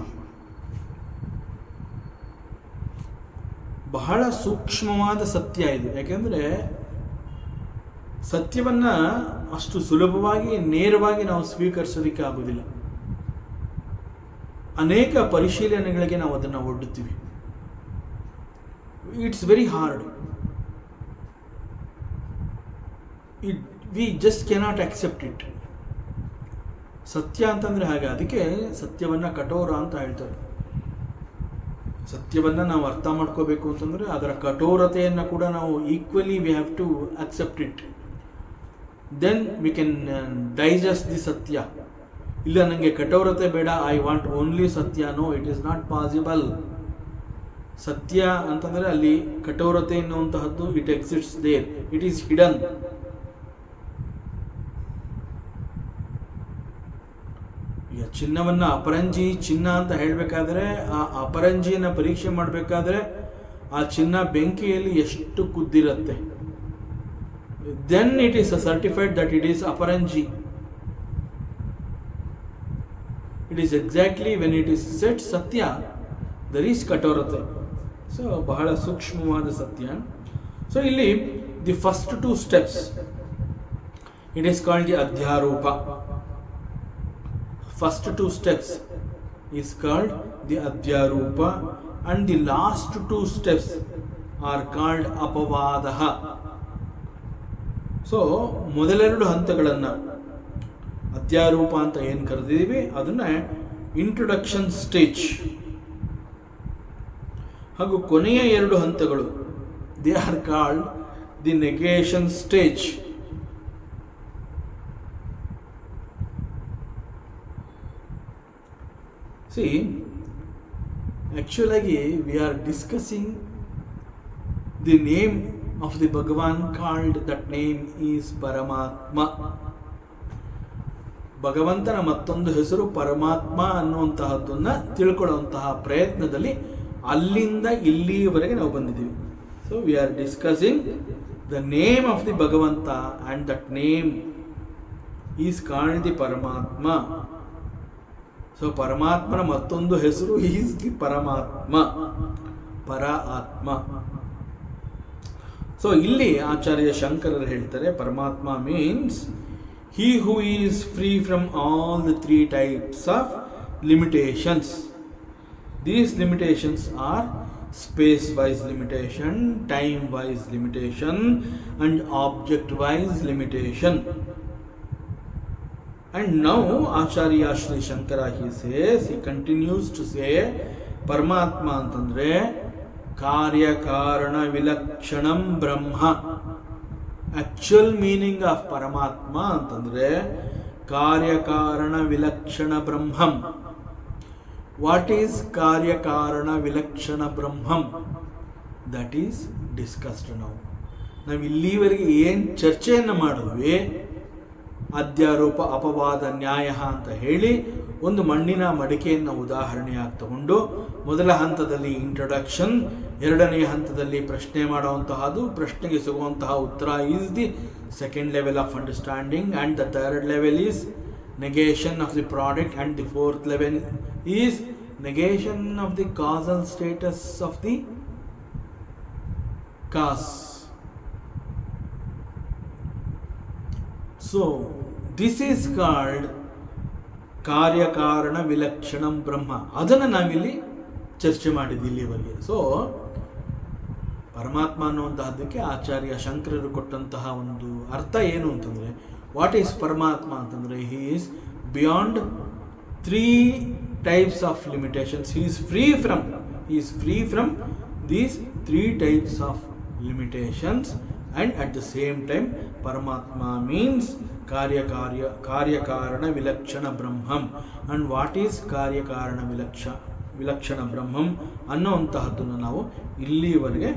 ಬಹಳ ಸೂಕ್ಷ್ಮವಾದ ಸತ್ಯ ಇದು. ಯಾಕೆಂದರೆ ಸತ್ಯವನ್ನು ಅಷ್ಟು ಸುಲಭವಾಗಿ ನೇರವಾಗಿ ನಾವು ಸ್ವೀಕರಿಸೋದಕ್ಕೆ ಆಗೋದಿಲ್ಲ. ಅನೇಕ ಪರಿಶೀಲನೆಗಳಿಗೆ ನಾವು ಅದನ್ನು ಒಡ್ಡುತ್ತೀವಿ. It's very hard. We just cannot accept it. ಸತ್ಯ ಅಂತಂದರೆ ಹಾಗೆ, ಅದಕ್ಕೆ ಸತ್ಯವನ್ನು ಕಠೋರ ಅಂತ ಹೇಳ್ತಾರೆ. ಸತ್ಯವನ್ನು ನಾವು ಅರ್ಥ ಮಾಡ್ಕೋಬೇಕು ಅಂತಂದರೆ ಅದರ ಕಠೋರತೆಯನ್ನು ಕೂಡ ನಾವು equally we have to accept it. Then we can digest the satya. ಇಲ್ಲ ನನಗೆ ಕಠೋರತೆ ಬೇಡ, I want only satya, no, it is not possible. ಸತ್ಯ ಅಂತಂದರೆ ಅಲ್ಲಿ ಕಠೋರತೆ ಎನ್ನುವಂತಹದ್ದು it exists there, it is hidden. ಈಗ ಚಿನ್ನವನ್ನು ಅಪರಂಜಿ ಚಿನ್ನ ಅಂತ ಹೇಳಬೇಕಾದ್ರೆ ಆ ಅಪರಂಜಿಯನ್ನು ಪರೀಕ್ಷೆ ಮಾಡಬೇಕಾದ್ರೆ ಆ ಚಿನ್ನ ಬೆಂಕಿಯಲ್ಲಿ ಎಷ್ಟು ಕುದ್ದಿರುತ್ತೆ, then it is certified that it is aparanji. It is exactly when it is set satya, there is kathorate. So ಬಹಳ ಸೂಕ್ಷ್ಮವಾದ ಸತ್ಯ. ಸೊ ಇಲ್ಲಿ the first 2 steps, it is called the adhyaropa. First 2 steps is called the Adhyarupa, and the last 2 steps are called Apavadaha. So ಮೊದಲೆರಡು ಹಂತಗಳನ್ನು ಅಧ್ಯಾರೂಪ ಅಂತ ಏನು ಕರೆದಿದ್ದೀವಿ ಅದನ್ನ introduction stage, ಹಾಗೂ ಕೊನೆಯ 2 ಹಂತಗಳು they are called the negation stage. See, actually we are discussing the name of the Bhagavan, called that name is Paramatma. ಭಗವಂತನ ಮತ್ತೊಂದು ಹೆಸರು ಪರಮಾತ್ಮ ಅನ್ನುವಂತಹದ್ದನ್ನು ತಿಳ್ಕೊಳ್ಳುವಂತಹ ಪ್ರಯತ್ನದಲ್ಲಿ ಅಲ್ಲಿಂದ ಇಲ್ಲಿವರೆಗೆ ನಾವು ಬಂದಿದ್ದೀವಿ. So we are discussing the name of the Bhagavanta, and that name is called the Paramatma. So Paramatmana mattondu hesaru is the Paramatma, Para Atma. So ಇಲ್ಲಿ ಆಚಾರ್ಯ ಶಂಕರರು ಹೇಳ್ತಾರೆ ಪರಮಾತ್ಮ means he who is free from all the three types of limitations. These limitations are space-wise limitation, time-wise limitation, and object-wise limitation. And now Acharya Shri Shankara he continues to say Paramatma antandre Karya Karana Vilakshanam Brahma. Actual meaning of Paramatma antandre Karya Karana Vilakshana Brahmam. What is Karya Karana Vilakshana Brahmam? That is discussed now. ನಾವು ಇಲ್ಲಿವರೆಗೆ ಏನು ಚರ್ಚೆಯನ್ನು ಮಾಡಿದ್ವಿ, ಅಧ್ಯಾರೋಪ ಅಪವಾದ ನ್ಯಾಯ ಅಂತ ಹೇಳಿ ಒಂದು ಮಣ್ಣಿನ ಮಡಿಕೆಯನ್ನು ಉದಾಹರಣೆಯಾಗಿ ತಗೊಂಡು ಮೊದಲ ಹಂತದಲ್ಲಿ ಇಂಟ್ರೊಡಕ್ಷನ್, ಎರಡನೆಯ ಹಂತದಲ್ಲಿ ಪ್ರಶ್ನೆ ಮಾಡುವಂತಹದ್ದು, ಪ್ರಶ್ನೆಗೆ ಸಿಗುವಂತಹ ಉತ್ತರ is the second level of understanding, and the third level is negation of the product, and the fourth level is negation of the causal status of the cause. So this is called ಕಾರ್ಯ ಕಾರಣ ವಿಲಕ್ಷಣಂ ಬ್ರಹ್ಮ. ಅದನ್ನು ನಾವಿಲ್ಲಿ ಚರ್ಚೆ ಮಾಡಿದ್ವಿ ಇಲ್ಲಿವರೆಗೆ. So ಪರಮಾತ್ಮ ಅನ್ನುವಂತಹದ್ದಕ್ಕೆ ಆಚಾರ್ಯ ಶಂಕರರು ಕೊಟ್ಟಂತಹ ಒಂದು ಅರ್ಥ ಏನು ಅಂತಂದರೆ, ವಾಟ್ ಈಸ್ ಪರಮಾತ್ಮ ಅಂತಂದರೆ he is beyond three types of limitations. He is free from these three types of limitations, and at the same time Paramatma means Karya Karana Vilakshana Brahmam. And what is Karya Karana Vilakshana Brahmam ಅನ್ನುವಂತಹದ್ದನ್ನು ನಾವು ಇಲ್ಲಿವರೆಗೆ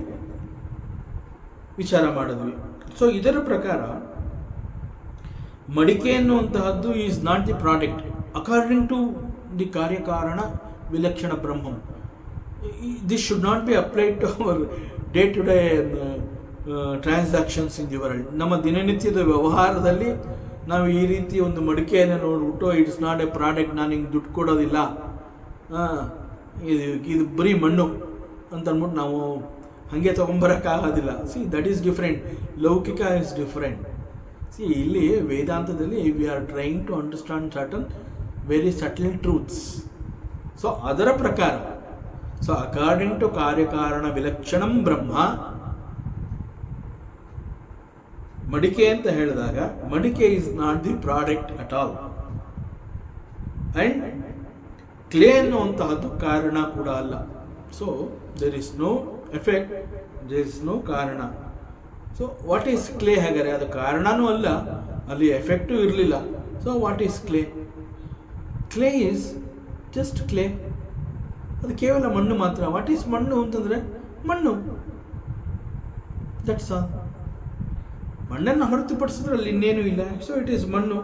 ವಿಚಾರ ಮಾಡಿದ್ವಿ. So ಇದರ ಪ್ರಕಾರ ಮಡಿಕೆ ಅನ್ನುವಂತಹದ್ದು is not the product according to the karyakarana vilakshana Brahmam. This should not be applied to our day to day transactions in the world. ನಮ್ಮ ದಿನನಿತ್ಯದ ವ್ಯವಹಾರದಲ್ಲಿ ನಾವು ಈ ರೀತಿ ಒಂದು ಮಡಿಕೆಯನ್ನು ನೋಡ್ಬಿಟ್ಟು ಇಟ್ಸ್ ನಾಟ್ ಎ ಪ್ರಾಡಕ್ಟ್, ನಾನು ಹಿಂಗೆ ದುಡ್ಡು ಕೊಡೋದಿಲ್ಲ, ಇದು ಬರೀ ಮಣ್ಣು ಅಂತ ಅಂದ್ಬಿಟ್ಟು ನಾವು ಹಾಗೆ ತೊಗೊಂಬರೋಕ್ಕಾಗೋದಿಲ್ಲ. See that is different, laukika is different. See ಇಲ್ಲಿ ವೇದಾಂತದಲ್ಲಿ we are trying to understand certain very subtle truths. So ಅದರ ಪ್ರಕಾರ, ಸೊ ಅಕಾರ್ಡಿಂಗ್ ಟು ಕಾರ್ಯಕಾರಣ ವಿಲಕ್ಷಣಂ ಬ್ರಹ್ಮ, ಮಡಿಕೆ ಅಂತ ಹೇಳಿದಾಗ ಮಡಿಕೆ is not the product at all, and clay ಅನ್ನುವಂತಹದ್ದು ಕಾರಣ ಕೂಡ ಅಲ್ಲ. So there is no effect, there is no karana. So what is clay? ಹಾಗಾದರೆ ಅದು ಕಾರಣನೂ ಅಲ್ಲ, ಅಲ್ಲಿ ಎಫೆಕ್ಟೂ ಇರಲಿಲ್ಲ. So what is clay? Clay is just clay, ಅದು ಕೇವಲ ಮಣ್ಣು ಮಾತ್ರ. ವಾಟ್ ಈಸ್ ಮಣ್ಣು ಅಂತಂದರೆ ಮಣ್ಣು, ದಟ್ಸ್ ಆಲ್. ಮಣ್ಣನ್ನು ಹೊರತುಪಡಿಸಿದ್ರೆ ಅಲ್ಲಿ ಇನ್ನೇನು ಇಲ್ಲ. ಸೊ ಇಟ್ ಈಸ್ ಮಣ್ಣು.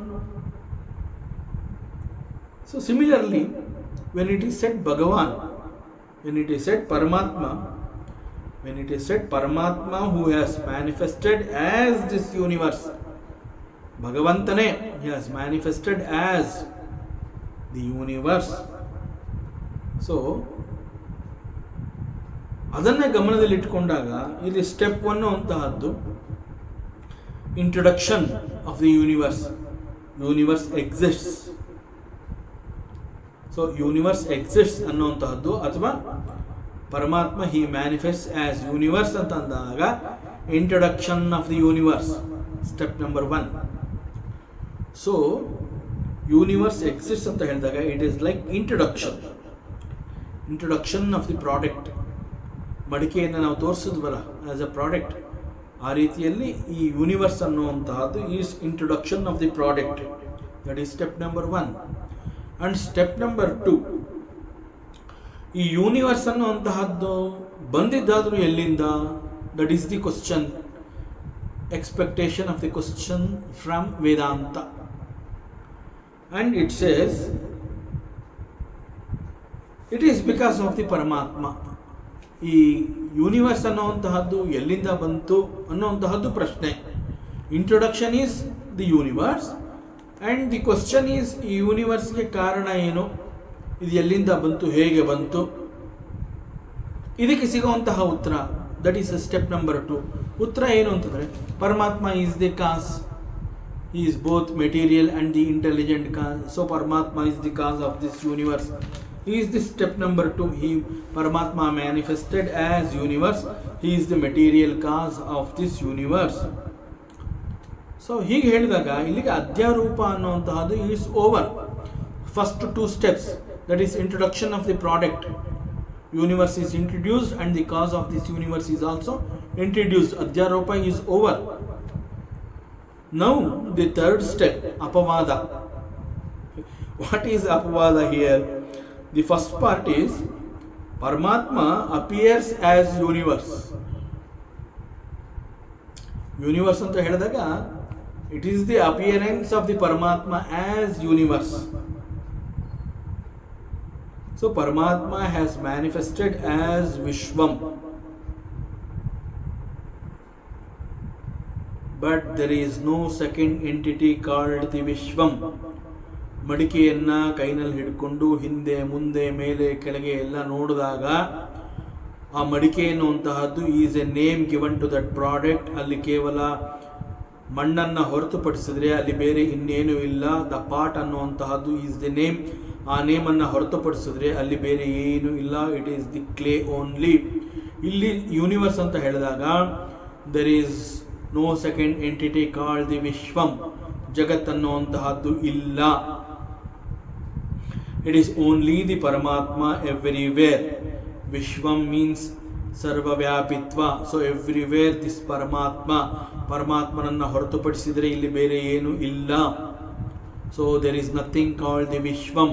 So similarly when it is said Bhagavan, when it is said Paramatma, when it is said Paramatma who has manifested as this universe, Bhagavantane, he has manifested as the universe. So ಅದನ್ನೇ ಗಮನದಲ್ಲಿಟ್ಕೊಂಡಾಗ ಇಲ್ಲಿ step 1 ಅಂತಹದ್ದು introduction of the universe. Universe exists. So universe exists ಅನ್ನುವಂತಹದ್ದು, ಅಥವಾ ಪರಮಾತ್ಮ he manifest as universe ಅಂತ ಅಂದಾಗ introduction of the universe, step number 1. So universe exists ಅಂತ ಹೇಳಿದಾಗ it is like introduction of the product. ಮಡಿಕೆಯನ್ನು ನಾವು ತೋರಿಸಿದ್ವಲ್ಲ ಆಸ್ ಅ ಪ್ರಾಡಕ್ಟ್, ಆ ರೀತಿಯಲ್ಲಿ ಈ ಯೂನಿವರ್ಸ್ ಅನ್ನುವಂತಹದ್ದು is introduction of the product. That is step number 1. And step number 2, ಈ ಯೂನಿವರ್ಸ್ ಅನ್ನುವಂತಹದ್ದು ಬಂದಿದ್ದಾದರೂ ಎಲ್ಲಿಂದ? That is the question, expectation of the question from Vedanta. And it says it is because of the Paramatma. ಈ universe ಅನ್ನುವಂತಹದ್ದು ಎಲ್ಲಿಂದ ಬಂತು ಅನ್ನುವಂತಹದ್ದು ಪ್ರಶ್ನೆ. Introduction is the universe and the question is ಈ ಯೂನಿವರ್ಸ್ಗೆ ಕಾರಣ ಏನು, ಇದು ಎಲ್ಲಿಂದ ಬಂತು, ಹೇಗೆ ಬಂತು, ಇದಕ್ಕೆ ಸಿಗುವಂತಹ ಉತ್ತರ. That is step number 2. ಉತ್ತರ ಏನು ಅಂತಂದರೆ Paramatma is the cos. He is both material and the intelligent cause. So Paramatma is the cause of this universe. He is the step number 2. Paramatma manifested as universe. He is the material cause of this universe. So ಹೀಗೆ ಹೇಳಿದಾಗ ಇಲ್ಲಿಗೆ ಅಧ್ಯಾರೂಪ ಅನ್ನುವಂತಹದ್ದು is over. First 2 steps, that is introduction of the product. Universe is introduced and the cause of this universe is also introduced. Adhyaropa is over. Now the third step, apavada. What is apavada here? The first part is Paramatma appears as universe. Universe anta ಹೇಳಿದಾಗ it is the appearance of the Paramatma as universe. So Paramatma has manifested as Vishwam. But there is no second entity called the Vishwam. ಮಡಿಕೆಯನ್ನು ಕೈನಲ್ಲಿ ಹಿಡ್ಕೊಂಡು ಹಿಂದೆ ಮುಂದೆ ಮೇಲೆ ಕೆಳಗೆ ಎಲ್ಲ ನೋಡಿದಾಗ ಆ ಮಡಿಕೆ ಎನ್ನುವಂತಹದ್ದು is a name given to that product. ಅಲ್ಲಿ ಕೇವಲ ಮಣ್ಣನ್ನು ಹೊರತುಪಡಿಸಿದ್ರೆ ಅಲ್ಲಿ ಬೇರೆ ಇನ್ನೇನು ಇಲ್ಲ. ದ ಪಾಟ್ ಅನ್ನುವಂತಹದ್ದು ಈಸ್ ದ ನೇಮ್. ಆ ನೇಮನ್ನು ಹೊರತುಪಡಿಸಿದ್ರೆ ಅಲ್ಲಿ ಬೇರೆ ಏನು ಇಲ್ಲ. It is the clay only. ಇಲ್ಲಿ ಯೂನಿವರ್ಸ್ ಅಂತ ಹೇಳಿದಾಗ there is no second entity called the Vishwam. ಜಗತ್ತನ್ನುವಂತಹದ್ದು ಇಲ್ಲ. It is only the paramatma everywhere. ವಿಶ್ವಂ ಮೀನ್ಸ್ ಸರ್ವವ್ಯಾಪಿತ್ವ. So everywhere this paramatma. ಪರಮಾತ್ಮನನ್ನು ಹೊರತುಪಡಿಸಿದರೆ ಇಲ್ಲಿ ಬೇರೆ ಏನು ಇಲ್ಲ. So there is nothing called the ವಿಶ್ವಂ.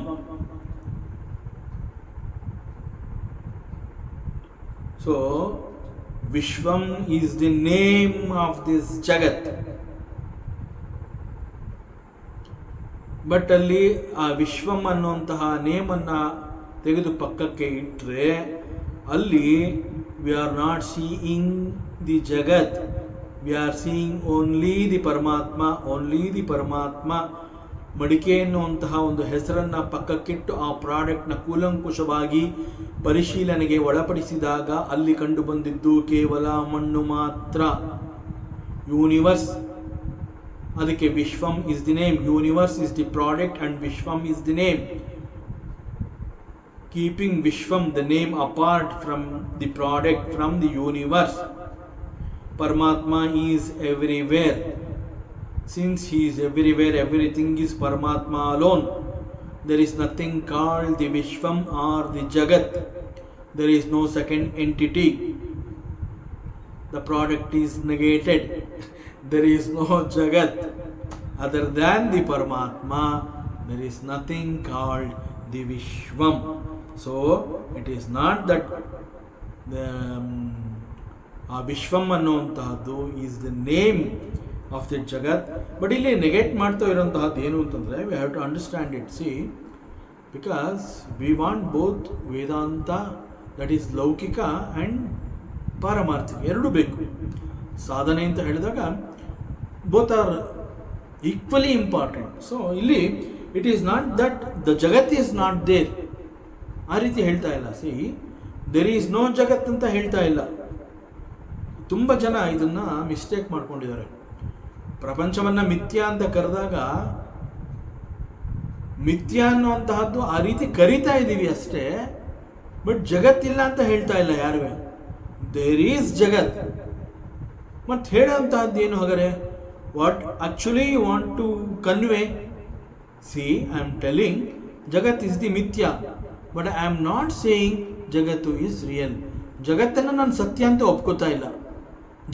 ಸೊ ವಿಶ್ವಂ is the name of this ಜಗತ್. ಬಟ್ ಅಲ್ಲಿ ಆ ವಿಶ್ವಂ ಅನ್ನುವಂತಹ ನೇಮನ್ನು ತೆಗೆದು ಪಕ್ಕಕ್ಕೆ ಇಟ್ಟರೆ ಅಲ್ಲಿ we are not seeing the ಜಗತ್, we are seeing only the ಪರಮಾತ್ಮ. ಓನ್ಲಿ ದಿ ಪರಮಾತ್ಮ. ಮಡಿಕೆ ಎನ್ನುವಂತಹ ಒಂದು ಹೆಸರನ್ನು ಪಕ್ಕಕ್ಕಿಟ್ಟು ಆ ಪ್ರಾಡಕ್ಟ್ನ ಕೂಲಂಕುಷವಾಗಿ ಪರಿಶೀಲನೆಗೆ ಒಳಪಡಿಸಿದಾಗ ಅಲ್ಲಿ ಕಂಡು ಬಂದಿದ್ದು ಕೇವಲ ಮಣ್ಣು ಮಾತ್ರ. ಯೂನಿವರ್ಸ್, ಅದಕ್ಕೆ Vishwam is the name. Universe is the product and Vishwam is the name. Keeping Vishwam, the name, apart from the product, from the universe. Paramatma is everywhere. Since he is everywhere, everything is Paramatma alone. There is nothing called the Vishwam or the Jagat. There is no second entity. The product is negated. There is no Jagat. Other than the Paramatma, there is nothing called the Vishwam. So it is not that the Vishwam ಅನ್ನುವಂತಹದ್ದು is the name of the jagat. But ಇಲ್ಲಿ negate ಮಾಡ್ತಾ ಇರೋಂತಹದ್ದು ಏನು ಅಂತಂದರೆ we have to understand it. See, because we want both Vedanta, that is laukika and paramarthika, ಎರಡೂ ಬೇಕು. ಸಾಧನೆ ಅಂತ ಹೇಳಿದಾಗ both are equally important. So ಇಲ್ಲಿ it is not that the jagat is not there, ಆ ರೀತಿ ಹೇಳ್ತಾ ಇಲ್ಲ. See, there is no jagat ಅಂತ ಹೇಳ್ತಾ ಇಲ್ಲ. ತುಂಬ ಜನ ಇದನ್ನು ಮಿಸ್ಟೇಕ್ ಮಾಡ್ಕೊಂಡಿದ್ದಾರೆ. ಪ್ರಪಂಚವನ್ನು ಮಿಥ್ಯಾ ಅಂತ ಕರೆದಾಗ ಮಿಥ್ಯಾ ಅನ್ನುವಂತಹದ್ದು ಆ ರೀತಿ ಕರಿತಾ ಇದ್ದೀವಿ ಅಷ್ಟೇ, ಬಟ್ ಜಗತ್ತಿಲ್ಲ ಅಂತ ಹೇಳ್ತಾ ಇಲ್ಲ ಯಾರು. There is jagat. ಮತ್ತು ಹೇಳೋಂತಹದ್ದು ಏನು ಹಾಗಾದ್ರೆ? What actually you want to convey? See, I am telling jagat is the mithya, but I am not saying jagattu is real. ಜಗತ್ತನ್ನು ನಾನು ಸತ್ಯ ಅಂತ ಒಪ್ಕೋತಾ ಇಲ್ಲ,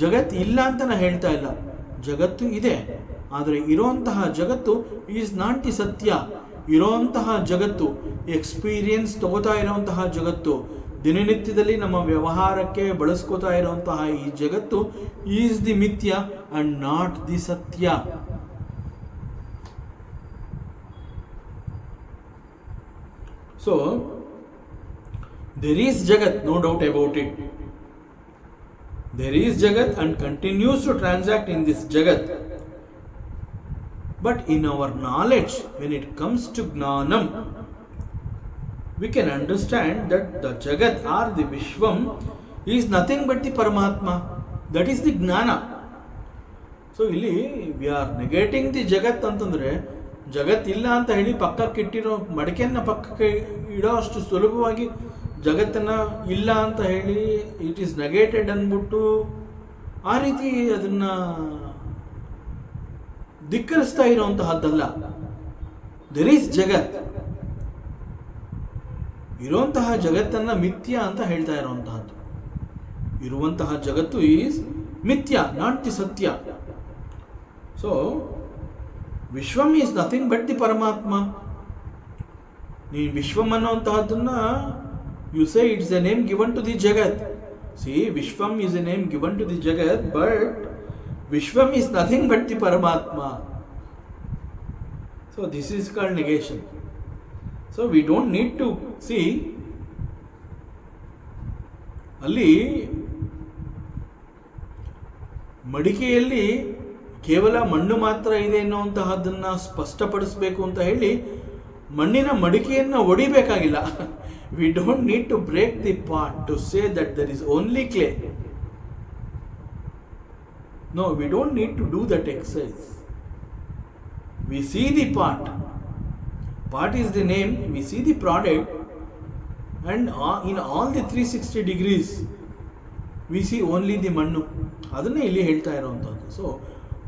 ಜಗತ್ತು ಇಲ್ಲ ಅಂತ ನಾನು ಹೇಳ್ತಾ ಇಲ್ಲ. ಜಗತ್ತು ಇದೆ, ಆದರೆ ಇರೋಂತಹ ಜಗತ್ತು ಈಸ್ ನಾಟ್ ದಿ ಸತ್ಯ. ಇರೋಂತಹ ಜಗತ್ತು, ಎಕ್ಸ್ಪೀರಿಯನ್ಸ್ ತಗೋತಾ ಇರೋಂತಹ ಜಗತ್ತು, ದಿನನಿತ್ಯದಲ್ಲಿ ನಮ್ಮ ವ್ಯವಹಾರಕ್ಕೆ ಬಳಸ್ಕೋತಾ ಇರೋಂತಹ ಈ ಜಗತ್ತು ಈಸ್ ದಿ ಮಿಥ್ಯ and not the satya. So There is Jagat, no doubt about it. There is Jagat and continues to transact in this Jagat. But in our knowledge, when it comes to Gnanam, we can understand that the Jagat or the Vishwam is nothing but the Paramatma. That is the Gnana. So, ಇಲ್ಲಿ we are negating the Jagat ಅಂತಂದರೆ ಜಗತ್ ಇಲ್ಲ ಅಂತ ಹೇಳಿ ಪಕ್ಕಕ್ಕೆ ಇಟ್ಟಿರೋ ಮಡಿಕೆಯನ್ನು ಪಕ್ಕಕ್ಕೆ ಇಡೋ ಅಷ್ಟು ಸುಲಭವಾಗಿ ಜಗತ್ತನ್ನು ಇಲ್ಲ ಅಂತ ಹೇಳಿ ಇಟ್ ಈಸ್ ನೆಗೇಟೆಡ್ ಅಂದ್ಬಿಟ್ಟು ಆ ರೀತಿ ಅದನ್ನು ಧಿಕ್ಕರಿಸ್ತಾ ಇರೋಂತಹದ್ದಲ್ಲ. ದೆರ್ ಈಸ್ ಜಗತ್, ಇರುವಂತಹ ಜಗತ್ತನ್ನು ಮಿಥ್ಯ ಅಂತ ಹೇಳ್ತಾ ಇರೋಂತಹದ್ದು. ಇರುವಂತಹ ಜಗತ್ತು is mithya, not the satya. So ವಿಶ್ವಂ is nothing but the paramatma. ನೀವು ವಿಶ್ವಂ ಅನ್ನೋಂತಹದ್ದನ್ನ you say it's a name given to the jagat. See, Vishwam is a name given to the jagat, but Vishwam is nothing but the paramatma. So this is called negation. So we don't need to see, ಅಲ್ಲಿ ಮಡಿಕೆಯಲ್ಲಿ ಕೇವಲ ಮಣ್ಣು ಮಾತ್ರ ಇದೆ ಎನ್ನುವಂತಹದ್ದನ್ನು ಸ್ಪಷ್ಟಪಡಿಸಬೇಕು ಅಂತ ಹೇಳಿ ಮಣ್ಣಿನ ಮಡಿಕೆಯನ್ನು ಒಡಿಬೇಕಾಗಿಲ್ಲ. We don't need to break the pot to say that there is only clay. No, we don't need to do that exercise. We see the pot. Part is the name, we see the product, and in all the 360 degrees we see only the ಮಣ್ಣು. ಅದನ್ನೇ ಇಲ್ಲಿ ಹೇಳ್ತಾ ಇರೋವಂಥದ್ದು. So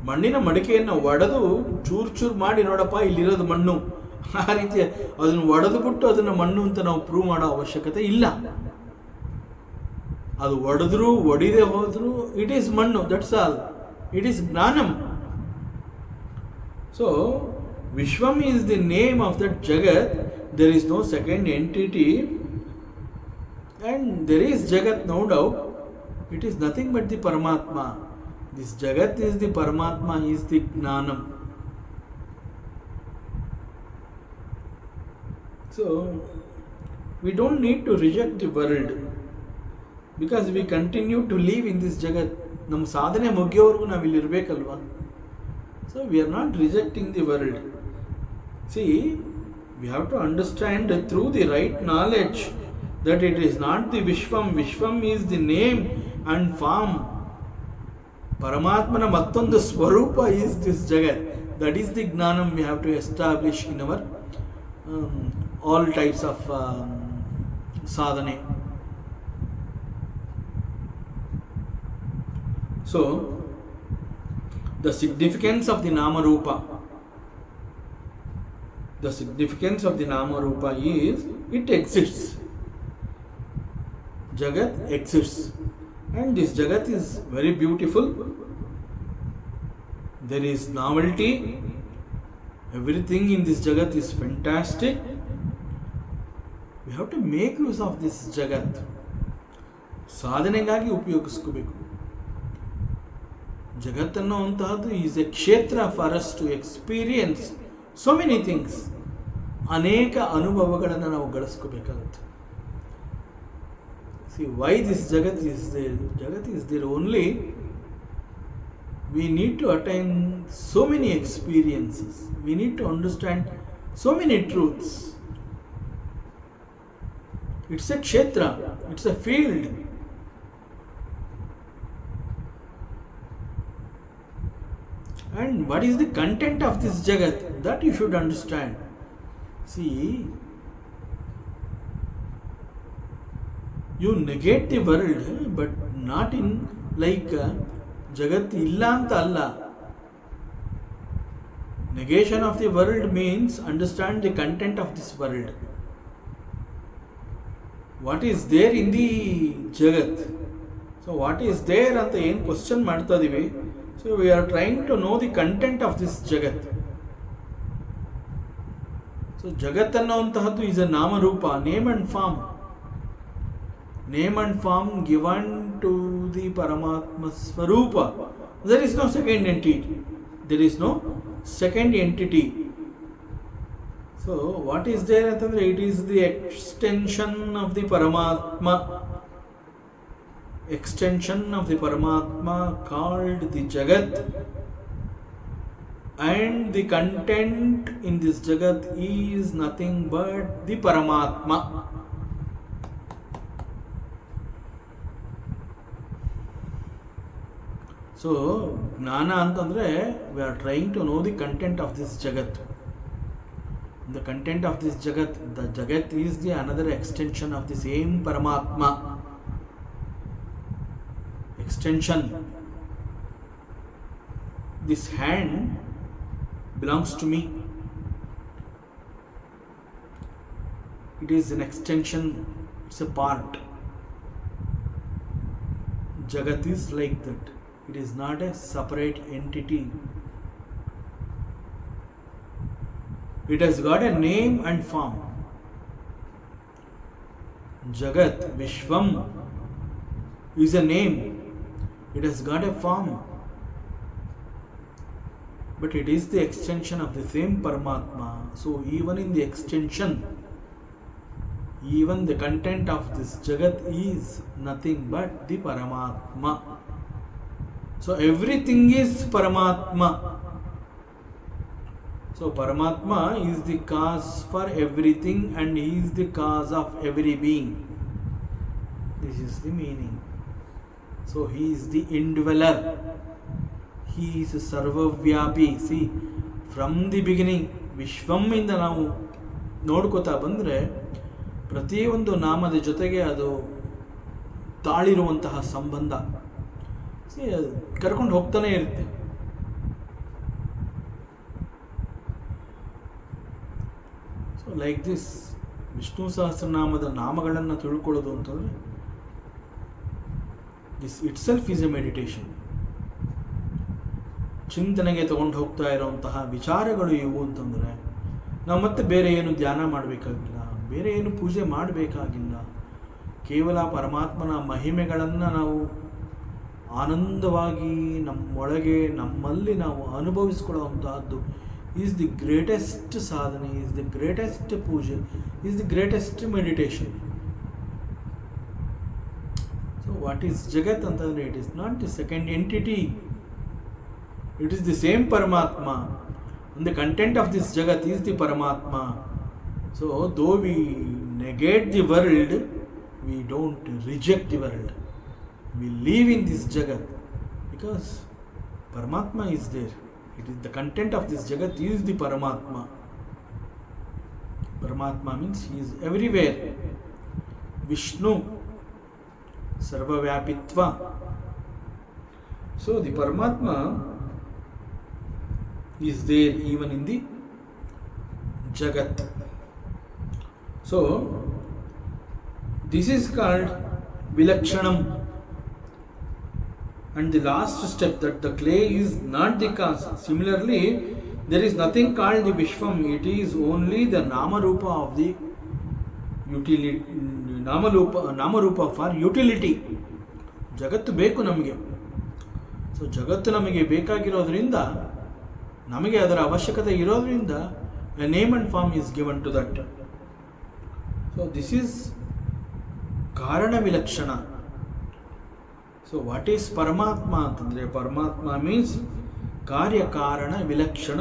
ಮಣ್ಣಿನ ಮಡಿಕೆಯನ್ನು ಒಡೆದು ಚೂರು ಚೂರು ಮಾಡಿ ನೋಡಪ್ಪ ಇಲ್ಲಿರೋದು ಮಣ್ಣು, ಆ ರೀತಿ ಅದನ್ನು ಒಡೆದು ಬಿಟ್ಟು ಅದನ್ನು ಮಣ್ಣು ಅಂತ ನಾವು ಪ್ರೂವ್ ಮಾಡೋ ಅವಶ್ಯಕತೆ ಇಲ್ಲ. ಅದು ಒಡೆದ್ರು ಒಡಿದೆ ಹೋದ್ರು ಇಟ್ ಈಸ್ ಮಣ್ಣು, ದಟ್ಸ್ ಆಲ್. ಇಟ್ ಈಸ್ ಜ್ಞಾನಂ. So Vishwam is the name of that Jagat. There is no second entity, and there is Jagat, no doubt. It is nothing but the Paramatma. This Jagat is the Paramatma, is the Gnanam. So we don't need to reject the world, because we continue to live in this Jagat. ನಮ್ಮ ಸಾಧನೆ ಮುಗಿಯೋವರೆಗೂ ನಾವು ಇಲ್ಲಿ ಇರಬೇಕಲ್ವಾ. So we are not rejecting the world. See, we have to understand through the right knowledge that it is not the Vishwam. Vishwam is the name and form. Paramatmana mattondu swarupa is this Jagat. That is the Gnanam we have to establish in our all types of sadhane. So, the significance of the Nama Rupa. The significance of the Nama Rupa is it exists. Jagat exists. And this Jagat is very beautiful. There is novelty. Everything in this Jagat is fantastic. We have to make use of this Jagat. ಸಾಧನೆಗಾಗಿ ಉಪಯೋಗಿಸ್ಕೋಬೇಕು. ಜಗತ್ತನ್ನು ಅಂತಹದ್ದು is a ಕ್ಷೇತ್ರ for us to experience so many things. ಅನೇಕ ಅನುಭವಗಳನ್ನು ನಾವು ಗಳಿಸ್ಕೋಬೇಕಾಗುತ್ತೆ. See, why this Jagat is there? Jagat is there only. We need to attain so many experiences. We need to understand so many truths. It's a kshetra. It's a field. And what is the content of this Jagat? That you should understand. See, you negate the world, but not in like Jagat illa anta alla. Negation of the world means understand the content of this world. What is there in the Jagat? So what is there ಅಂತ ಏನು question ಮಾಡ್ತಾ ಇದೀವಿ. So we are trying to know the content of this Jagat. So Jagat ಅನ್ನುವಂತಹದ್ದು is a Nama Rupa, name and form. Name and form given to the Paramatma Swarupa. There is no second entity. There is no second entity. So what is there ಅಂತಂದರೆ it is the extension of the paramatma, extension of the Paramatma called the Jagat, and the content in this Jagat is nothing but the Paramatma. So Gnana antandre we are trying to know the content of this Jagat. The content of this Jagat, the Jagat is the another extension of the same Paramatma. Extension. This hand belongs to me. It is an extension, it's a part. Jagat is like that. It is not a separate entity. It has got a name and form. Jagat, Vishwam is a name. It has got a form, but it is the extension of the same Paramatma. So even in the extension, even the content of this Jagat is nothing but the Paramatma. So everything is Paramatma. So Paramatma is the cause for everything and he is the cause of every being. This is the meaning. So he is the indweller. He is sarvavyapi. See, from the beginning, ವಿಶ್ವಂ ಇಂದ ನಾವು ನೋಡ್ಕೋತಾ ಬಂದರೆ ಪ್ರತಿಯೊಂದು ನಾಮದ ಜೊತೆಗೆ ಅದು ತಾಳಿರುವಂತಹ ಸಂಬಂಧ ಅದು ಕರ್ಕೊಂಡು ಹೋಗ್ತಾನೆ ಇರುತ್ತೆ. ಸೊ ಲೈಕ್ ದಿಸ್ ವಿಷ್ಣು ಸಹಸ್ರನಾಮದ ನಾಮಗಳನ್ನು ತಿಳ್ಕೊಳ್ಳೋದು ಅಂತಂದರೆ this it self is A meditation. ಚಿಂತನೆಗೆ ತಗೊಂಡು ಹೋಗ್ತಾ ಇರೋವಂತಹ ವಿಚಾರಗಳು ಇವು ಅಂತಂದರೆ ನಾವು ಮತ್ತೆ ಬೇರೆ ಏನು ಧ್ಯಾನ ಮಾಡಬೇಕಾಗಿಲ್ಲ, ಬೇರೆ ಏನು ಪೂಜೆ ಮಾಡಬೇಕಾಗಿಲ್ಲ. ಕೇವಲ ಪರಮಾತ್ಮನ ಮಹಿಮೆಗಳನ್ನು ನಾವು ಆನಂದವಾಗಿ ನಮ್ಮೊಳಗೆ ನಮ್ಮಲ್ಲಿ ನಾವು ಅನುಭವಿಸ್ಕೊಳ್ಳುವಂತಹದ್ದು is the greatest sadhana, is the greatest puja, is the greatest meditation. So what is jagat ಅಂತಂದರೆ it is not the second entity, it is the same Paramatma, and the content of this Jagat is the Paramatma. So though we negate the world, we don't reject the world. We live in this Jagat because Paramatma is there. It is the content of this Jagat is the Paramatma. Paramatma means he is everywhere. Vishnu, Sarvavyapitva. So the Paramatma is there even in the Jagat. So this is called Vilakshanam. And the last step, that the clay is not the cause. Similarly, there is nothing called the Vishwam. It is only the Namarupa of the utility. Namarupa for utility. Jagat ಬೇಕು ನಮಗೆ. So ಜಗತ್ತು ನಮಗೆ ಬೇಕಾಗಿರೋದ್ರಿಂದ, ನಮಗೆ ಅದರ ಅವಶ್ಯಕತೆ ಇರೋದ್ರಿಂದ a name and form is given to that. So this is Karana Vilakshana. So what is Paramatma ಅಂತಂದರೆ, Paramatma means ಕಾರ್ಯ ಕಾರಣ ವಿಲಕ್ಷಣ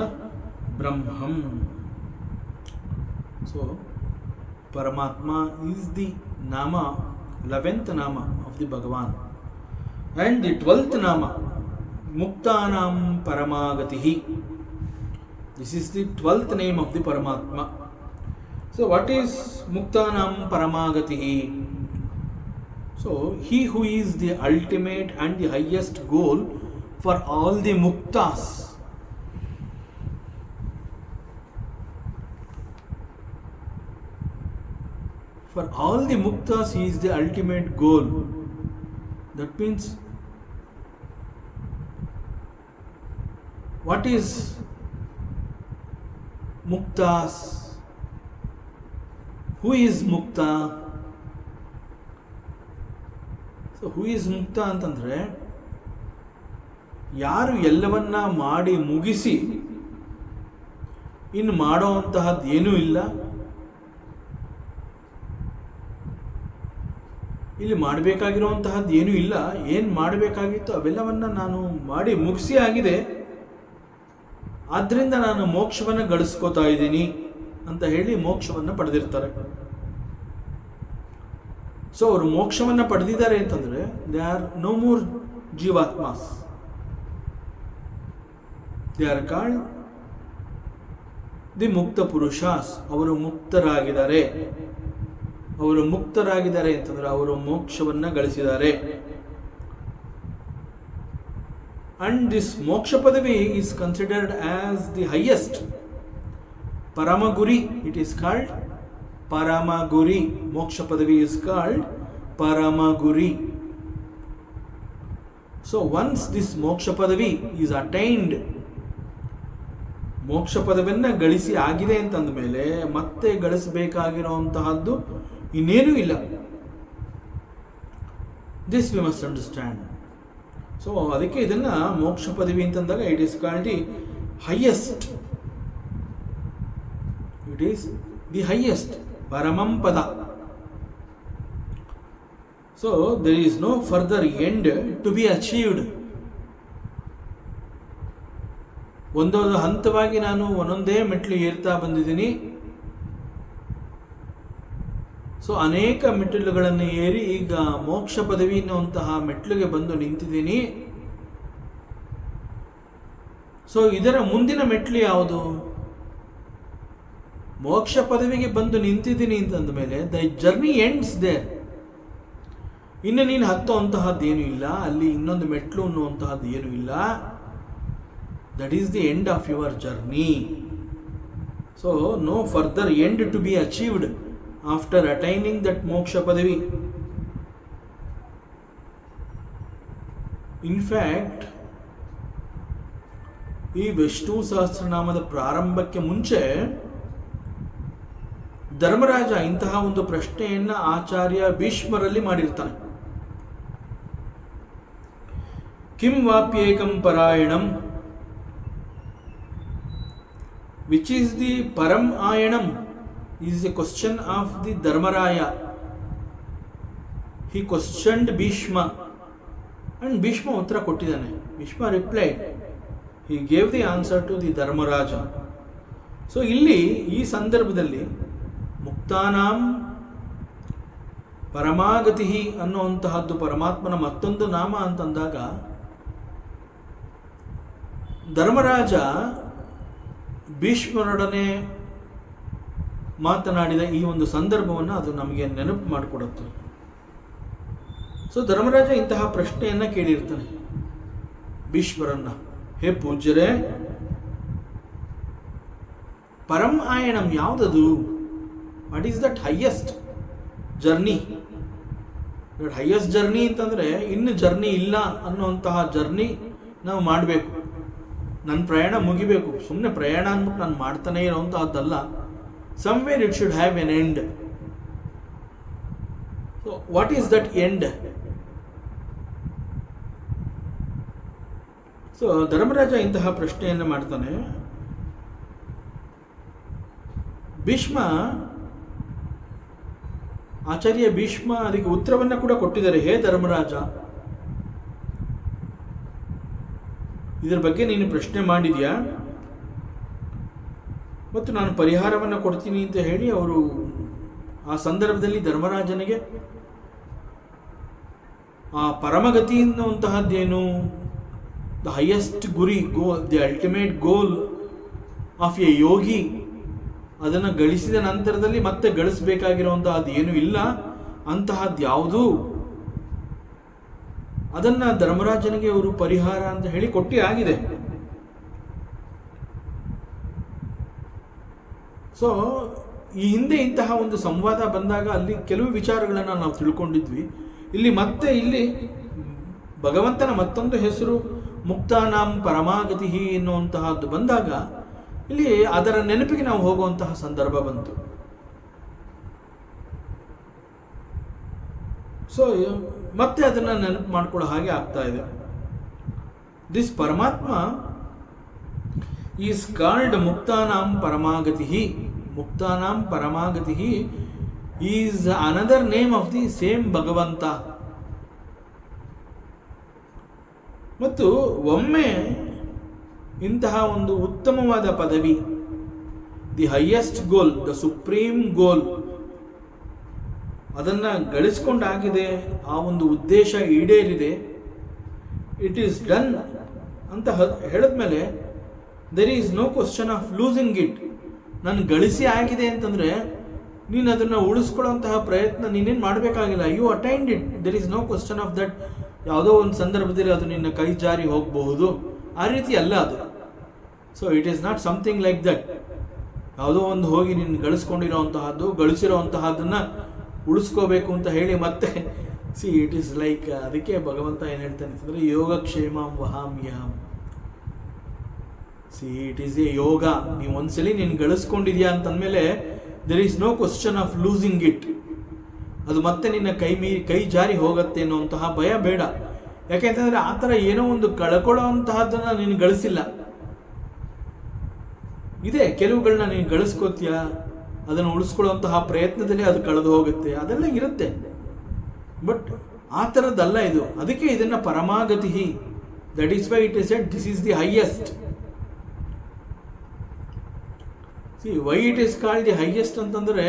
ಬ್ರಹ್ಮಂ. So Paramatma is the Nama, 11th Nama of the Bhagavan, and the 12th Nama Muktanam Paramagatihi. This is the 12th name of the Paramatma. So what is Muktanam Paramagatihi? So he who is the ultimate and the highest goal for all the muktas. For all the muktas he is the ultimate goal. That means what is Muktas? Who is Mukta? So who is Mukta ಅಂತಂದರೆ, ಯಾರು ಎಲ್ಲವನ್ನ ಮಾಡಿ ಮುಗಿಸಿ ಇನ್ನು ಮಾಡೋ ಅಂತಹದ್ದು ಏನೂ ಇಲ್ಲ, ಇಲ್ಲಿ ಮಾಡಬೇಕಾಗಿರುವಂತಹದ್ದು ಏನೂ ಇಲ್ಲ, ಏನು ಮಾಡಬೇಕಾಗಿತ್ತು ಅವೆಲ್ಲವನ್ನ ನಾನು ಮಾಡಿ ಮುಗಿಸಿ ಆಗಿದೆ, ಆದ್ದರಿಂದ ನಾನು ಮೋಕ್ಷವನ್ನು ಗಳಿಸ್ಕೋತಾ ಇದ್ದೀನಿ ಅಂತ ಹೇಳಿ ಮೋಕ್ಷವನ್ನು ಪಡೆದಿರ್ತಾರೆ. ಸೊ ಅವರು ಮೋಕ್ಷವನ್ನು ಪಡೆದಿದ್ದಾರೆ ಅಂತಂದ್ರೆ they are no more jivatmas, they are called the mukta purushas. ಅವರು ಮುಕ್ತರಾಗಿದ್ದಾರೆ. ಅವರು ಮುಕ್ತರಾಗಿದ್ದಾರೆ ಅಂತಂದ್ರೆ ಅವರು ಮೋಕ್ಷವನ್ನ ಗಳಿಸಿದ್ದಾರೆ. And this moksha padavi is considered as the highest paramaguri. It is called paramaguri. Moksha padavi is called paramaguri. So once this moksha padavi is attained, ಮೋಕ್ಷ ಪದವಿಯನ್ನ ಗಳಿಸಿ ಆಗಿದೆ ಅಂತಂದ ಮೇಲೆ ಮತ್ತೆ ಗಳಿಸಬೇಕಾಗಿರುವಂತಹದ್ದು ಇನ್ನೇನೂ ಇಲ್ಲ. This we must understand. So ಅದಕ್ಕೆ ಇದನ್ನ ಮೋಕ್ಷ ಪದವಿ ಅಂತಂದಾಗ it is called the highest, it is the highest ಪರಮಂ ಪದ. So there is no further end to be achieved. ಒಂದೊಂದು ಹಂತವಾಗಿ ನಾನು ಒಂದೊಂದೇ ಮೆಟ್ಲು ಏರ್ತಾ ಬಂದಿದ್ದೀನಿ. ಸೊ ಅನೇಕ ಮೆಟ್ಟಿಲುಗಳನ್ನು ಏರಿ ಈಗ ಮೋಕ್ಷ ಪದವಿ ಅನ್ನುವಂತಹ ಮೆಟ್ಲಿಗೆ ಬಂದು ನಿಂತಿದ್ದೀನಿ. ಸೊ ಇದರ ಮುಂದಿನ ಮೆಟ್ಲು ಯಾವುದು? ಮೋಕ್ಷ ಪದವಿಗೆ ಬಂದು ನಿಂತಿದ್ದೀನಿ ಅಂತಂದ ಮೇಲೆ ದ ಜರ್ನಿ ಎಂಡ್ಸ್ ದೇರ್. ಇನ್ನು ನೀನು ಹತ್ತುವಂತಹದ್ದೇನು ಇಲ್ಲ, ಅಲ್ಲಿ ಇನ್ನೊಂದು ಮೆಟ್ಲು ಅನ್ನುವಂತಹದ್ದು ಏನು ಇಲ್ಲ. That is the end of your journey. So no further end to be achieved after attaining that moksha padavi. In fact, ಈ ವಿಷ್ಣು ಸಹಸ್ರನಾಮದ ಪ್ರಾರಂಭಕ್ಕೆ ಮುಂಚೆ ಧರ್ಮರಾಜ ಇಂತಹ ಒಂದು ಪ್ರಶ್ನೆಯನ್ನ ಆಚಾರ್ಯ ಭೀಷ್ಮರಲ್ಲಿ ಮಾಡಿರ್ತಾನೆ. ಕಿಂ ವಾಪ್ಯೇಕಂ ಪರಾಯಣಂ, which is the param ayanam, is a question of the Dharmaraya. He questioned Bhishma and Bhishma uttara kottidane. Bhishma replied, he gave the answer to the Dharmaraja. So ಇಲ್ಲಿ ಈ ಸಂದರ್ಭದಲ್ಲಿ ಮುಕ್ತಾನಾಂ ಪರಮಾಗತಿ ಅನ್ನುವಂತಹದ್ದು ಪರಮಾತ್ಮನ ಮತ್ತೊಂದು ನಾಮ ಅಂತಂದಾಗ ಧರ್ಮರಾಜ ಭೀಷ್ಮರೊಡನೆ ಮಾತನಾಡಿದ ಈ ಒಂದು ಸಂದರ್ಭವನ್ನು ಅದು ನಮಗೆ ನೆನಪು ಮಾಡಿಕೊಡುತ್ತೆ. ಸೊ ಧರ್ಮರಾಜ ಇಂತಹ ಪ್ರಶ್ನೆಯನ್ನ ಕೇಳಿರ್ತಾನೆ ಭೀಷ್ಮರನ್ನ, ಹೇ ಪೂಜ್ಯರೇ, ಪರಂ ಆಯಣಂ ಯಾವುದದು? What is that highest journey? Highest journey ಅಂತಂದ್ರೆ ಇನ್ನು ಜರ್ನಿ ಇಲ್ಲ ಅನ್ನುವಂತಹ ಜರ್ನಿ ನಾವು ಮಾಡಬೇಕು. ನನ್ನ ಪ್ರಯಾಣ ಮುಗಿಬೇಕು. ಸುಮ್ಮನೆ ಪ್ರಯಾಣ ಅಂದ್ಬಿಟ್ಟು ನಾನು ಮಾಡ್ತಾನೆ ಇರೋಂತಹದ್ದಲ್ಲ. Somewhere it should have an end. So what is that end? So Dharmaraja ಇಂತಹ ಪ್ರಶ್ನೆಯನ್ನು ಮಾಡ್ತಾನೆ. ಭೀಷ್ಮ, ಆಚಾರ್ಯ ಭೀಷ್ಮ ಅದಕ್ಕೆ ಉತ್ತರವನ್ನ ಕೂಡ ಕೊಟ್ಟಿದ್ದಾರೆ. ಹೇ ಧರ್ಮರಾಜ, ಇದರ ಬಗ್ಗೆ ನೀನು ಪ್ರಶ್ನೆ ಮಾಡಿದ್ಯಾ ಮತ್ತು ನಾನು ಪರಿಹಾರವನ್ನು ಕೊಡ್ತೀನಿ ಅಂತ ಹೇಳಿ ಅವರು ಆ ಸಂದರ್ಭದಲ್ಲಿ ಧರ್ಮರಾಜನಿಗೆ ಆ ಪರಮಗತಿ ಅನ್ನುವಂತಹದ್ದೇನು, ದ ಹೈಯೆಸ್ಟ್ ಗುರಿ, the ultimate goal of a ಯೋಗಿ, ಅದನ್ನು ಗಳಿಸಿದ ನಂತರದಲ್ಲಿ ಮತ್ತೆ ಗಳಿಸಬೇಕಾಗಿರುವಂತಹದ್ದು ಏನು ಇಲ್ಲ ಅಂತಹದ್ದು ಯಾವುದು, ಅದನ್ನ ಧರ್ಮರಾಜನಿಗೆ ಅವರು ಪರಿಹಾರ ಅಂತ ಹೇಳಿ ಕೊಟ್ಟಿ ಆಗಿದೆ. ಸೊ ಈ ಹಿಂದೆ ಇಂತಹ ಒಂದು ಸಂವಾದ ಬಂದಾಗ ಅಲ್ಲಿ ಕೆಲವು ವಿಚಾರಗಳನ್ನು ನಾವು ತಿಳ್ಕೊಂಡಿದ್ವಿ. ಇಲ್ಲಿ ಭಗವಂತನ ಮತ್ತೊಂದು ಹೆಸರು ಮುಕ್ತಾನಾಂ ಪರಮಾಗತಿ ಎನ್ನುವಂತಹದ್ದು ಬಂದಾಗ ಇಲ್ಲಿ ಅದರ ನೆನಪಿಗೆ ನಾವು ಹೋಗುವಂತಹ ಸಂದರ್ಭ ಬಂತು. ಸೊ ಮತ್ತೆ ಅದನ್ನು ನೆನಪು ಮಾಡ್ಕೊಳ್ಳೋ ಹಾಗೆ ಆಗ್ತಾ ಇದೆ. This paramatma is called muktanam paramagati. Muktanam paramagati is another name of the same Bhagavanta. ಮತ್ತು ಒಮ್ಮೆ ಇಂತಹ ಒಂದು ಉತ್ತಮವಾದ ಪದವಿ, the highest goal, the supreme goal, ಅದನ್ನು ಗಳಿಸ್ಕೊಂಡಾಗಿದೆ, ಆ ಒಂದು ಉದ್ದೇಶ ಈಡೇರಿದೆ, ಇಟ್ ಈಸ್ ಡನ್ ಅಂತ ಹೇಳಿದ್ಮೇಲೆ there is no question of losing it. ನಾನು ಗಳಿಸಿ ಆಗಿದೆ ಅಂತಂದರೆ ನೀನು ಅದನ್ನು ಉಳಿಸ್ಕೊಳ್ಳೋಂತಹ ಪ್ರಯತ್ನ ನೀನೇನು ಮಾಡಬೇಕಾಗಿಲ್ಲ. You attained it. There is no question of that. ಯಾವುದೋ ಒಂದು ಸಂದರ್ಭದಲ್ಲಿ ಅದು ನಿನ್ನ ಕೈ ಜಾರಿ ಹೋಗಬಹುದು, ಆ ರೀತಿ ಅಲ್ಲ ಅದು. So it is not something like that. ಯಾವುದೋ ಒಂದು ಹೋಗಿ ನೀನು ಗಳಿಸ್ಕೊಂಡಿರೋವಂತಹದ್ದು, ಗಳಿಸಿರೋವಂತಹದ್ದನ್ನು ಉಳಿಸ್ಕೋಬೇಕು ಅಂತ ಹೇಳಿ ಮತ್ತೆ ಇಟ್ ಈಸ್ ಲೈಕ್, ಅದಕ್ಕೆ ಭಗವಂತ ಏನು ಹೇಳ್ತಾನೆ ಅಂತಂದರೆ ಯೋಗಕ್ಷೇಮಂ ವಹಾಮ್ಯಹಂ. It is a yoga. ನೀವು ಒಂದ್ಸಲಿ ನೀನು ಗಳಿಸ್ಕೊಂಡಿದ್ಯಾ ಅಂತಂದಮೇಲೆ there is no question of losing it. ಅದು ಮತ್ತೆ ನಿನ್ನ ಕೈ ಜಾರಿ ಹೋಗುತ್ತೆ ಅನ್ನೋಂತಹ ಭಯ ಬೇಡ. ಯಾಕೆಂತಂದರೆ ಆ ಥರ ಏನೋ ಒಂದು ಕಳ್ಕೊಳ್ಳೋವಂತಹದ್ದನ್ನು ನೀನು ಗಳಿಸಿಲ್ಲ. ಇದೆ, ಕೆಲವುಗಳನ್ನ ನೀನು ಗಳಿಸ್ಕೋತೀಯ, ಅದನ್ನು ಉಳಿಸ್ಕೊಳ್ಳುವಂತಹ ಪ್ರಯತ್ನದಲ್ಲಿ ಅದು ಕಳೆದು ಹೋಗುತ್ತೆ, ಅದೆಲ್ಲ ಇರುತ್ತೆ. ಬಟ್ ಆ ಥರದ್ದಲ್ಲ ಇದು. ಅದಕ್ಕೆ ಇದನ್ನು ಪರಮಾಗತಿ, that is why it is said this is the highest. Why it is called the highest ಅಂತಂದರೆ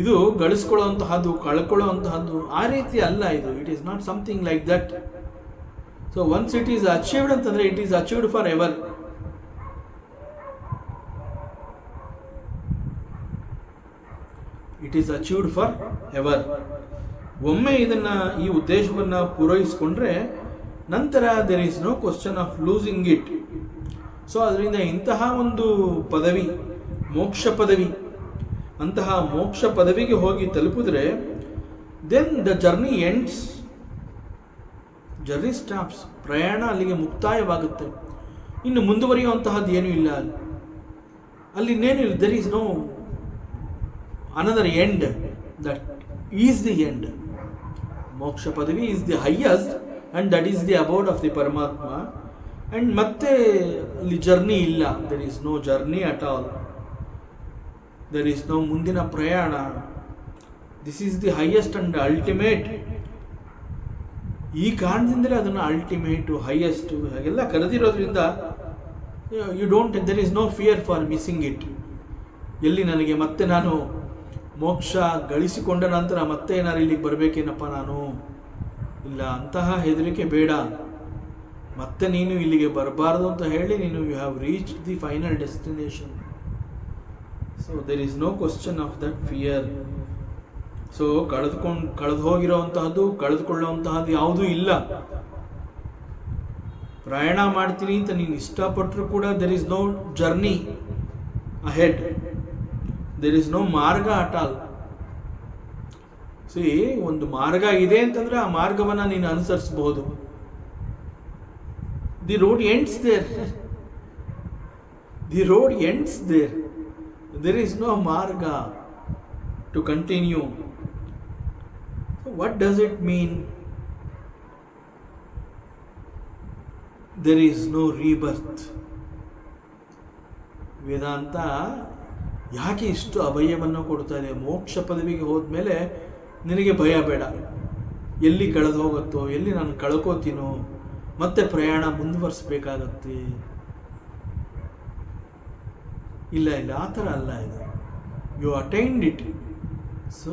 ಇದು ಗಳಿಸ್ಕೊಳ್ಳುವಂತಹದ್ದು, ಕಳ್ಕೊಳ್ಳುವಂತಹದ್ದು ಆ ರೀತಿ ಅಲ್ಲ ಇದು. It is not something like that. So once it is achieved ಅಂತಂದರೆ it is achieved for ever. It is achieved for ever. ಒಮ್ಮೆ ಇದನ್ನು, ಈ ಉದ್ದೇಶವನ್ನು ಪೂರೈಸಿಕೊಂಡ್ರೆ ನಂತರ there is no question of losing it. So ಅದರಿಂದ ಇಂತಹ ಒಂದು ಪದವಿ, ಮೋಕ್ಷ ಪದವಿ, ಅಂತಹ ಮೋಕ್ಷ ಪದವಿಗೆ ಹೋಗಿ ತಲುಪಿದ್ರೆ then the journey ends, journey stops. ಪ್ರಯಾಣ ಅಲ್ಲಿಗೆ ಮುಕ್ತಾಯವಾಗುತ್ತೆ. ಇನ್ನು ಮುಂದುವರಿಯುವಂತಹದ್ದು ಏನೂ ಇಲ್ಲ ಅಲ್ಲಿ. ಇನ್ನೇನು, there is no another end. That is the end. Moksha padavi is the highest and that is the abode of the Paramatma. And ಮತ್ತೆ ಅಲ್ಲಿ ಜರ್ನಿ ಇಲ್ಲ. There is no journey at all. There is no ಮುಂದಿನ ಪ್ರಯಾಣ. This is the highest and ultimate. ಈ ಕಾರಣದಿಂದಲೇ ಅದನ್ನು ultimate, highest ಹಾಗೆಲ್ಲ ಕರೆದಿರೋದ್ರಿಂದ there is no fear for missing it. ಎಲ್ಲಿ ನನಗೆ ಮತ್ತೆ ನಾನು ಮೋಕ್ಷ ಗಳಿಸಿಕೊಂಡ ನಂತರ ಮತ್ತೆ ಏನಾರು ಇಲ್ಲಿಗೆ ಬರಬೇಕೇನಪ್ಪ ನಾನು, ಇಲ್ಲ, ಅಂತಹ ಹೆದರಿಕೆ ಬೇಡ. ಮತ್ತೆ ನೀನು ಇಲ್ಲಿಗೆ ಬರಬಾರ್ದು ಅಂತ ಹೇಳಿ ನೀನು you have reach the final destination. So there is no question of that fear. So ಕಳೆದು ಹೋಗಿರೋವಂತಹದ್ದು, ಕಳೆದುಕೊಳ್ಳುವಂತಹದ್ದು ಯಾವುದೂ ಇಲ್ಲ. ಪ್ರಯಾಣ ಮಾಡ್ತೀನಿ ಅಂತ ನೀನು ಇಷ್ಟಪಟ್ಟರೂ ಕೂಡ there is no journey ahead. There is no ಮಾರ್ಗ ಅಟ್ ಆಲ್. ಒಂದು ಮಾರ್ಗ ಇದೆ ಅಂತಂದ್ರೆ ಆ ಮಾರ್ಗವನ್ನು ನೀನು ಅನುಸರಿಸಬಹುದು. The road ends there. The road ends there. There is no ಮಾರ್ಗ to continue. What does it mean? There is no rebirth. ವೇದಾಂತ ಯಾಕೆ ಇಷ್ಟು ಅಭಯವನ್ನು ಕೊಡ್ತಾ ಇದೆ? ಮೋಕ್ಷ ಪದವಿಗೆ ಹೋದ್ಮೇಲೆ ನಿನಗೆ ಭಯ ಬೇಡ. ಎಲ್ಲಿ ಕಳೆದು ಹೋಗುತ್ತೋ, ಎಲ್ಲಿ ನಾನು ಕಳ್ಕೋತೀನೋ, ಮತ್ತೆ ಪ್ರಯಾಣ ಮುಂದುವರಿಸಬೇಕಾಗತ್ತೆ. ಇಲ್ಲ, ಆ ಥರ ಅಲ್ಲ ಇದು. You attained it. ಸೊ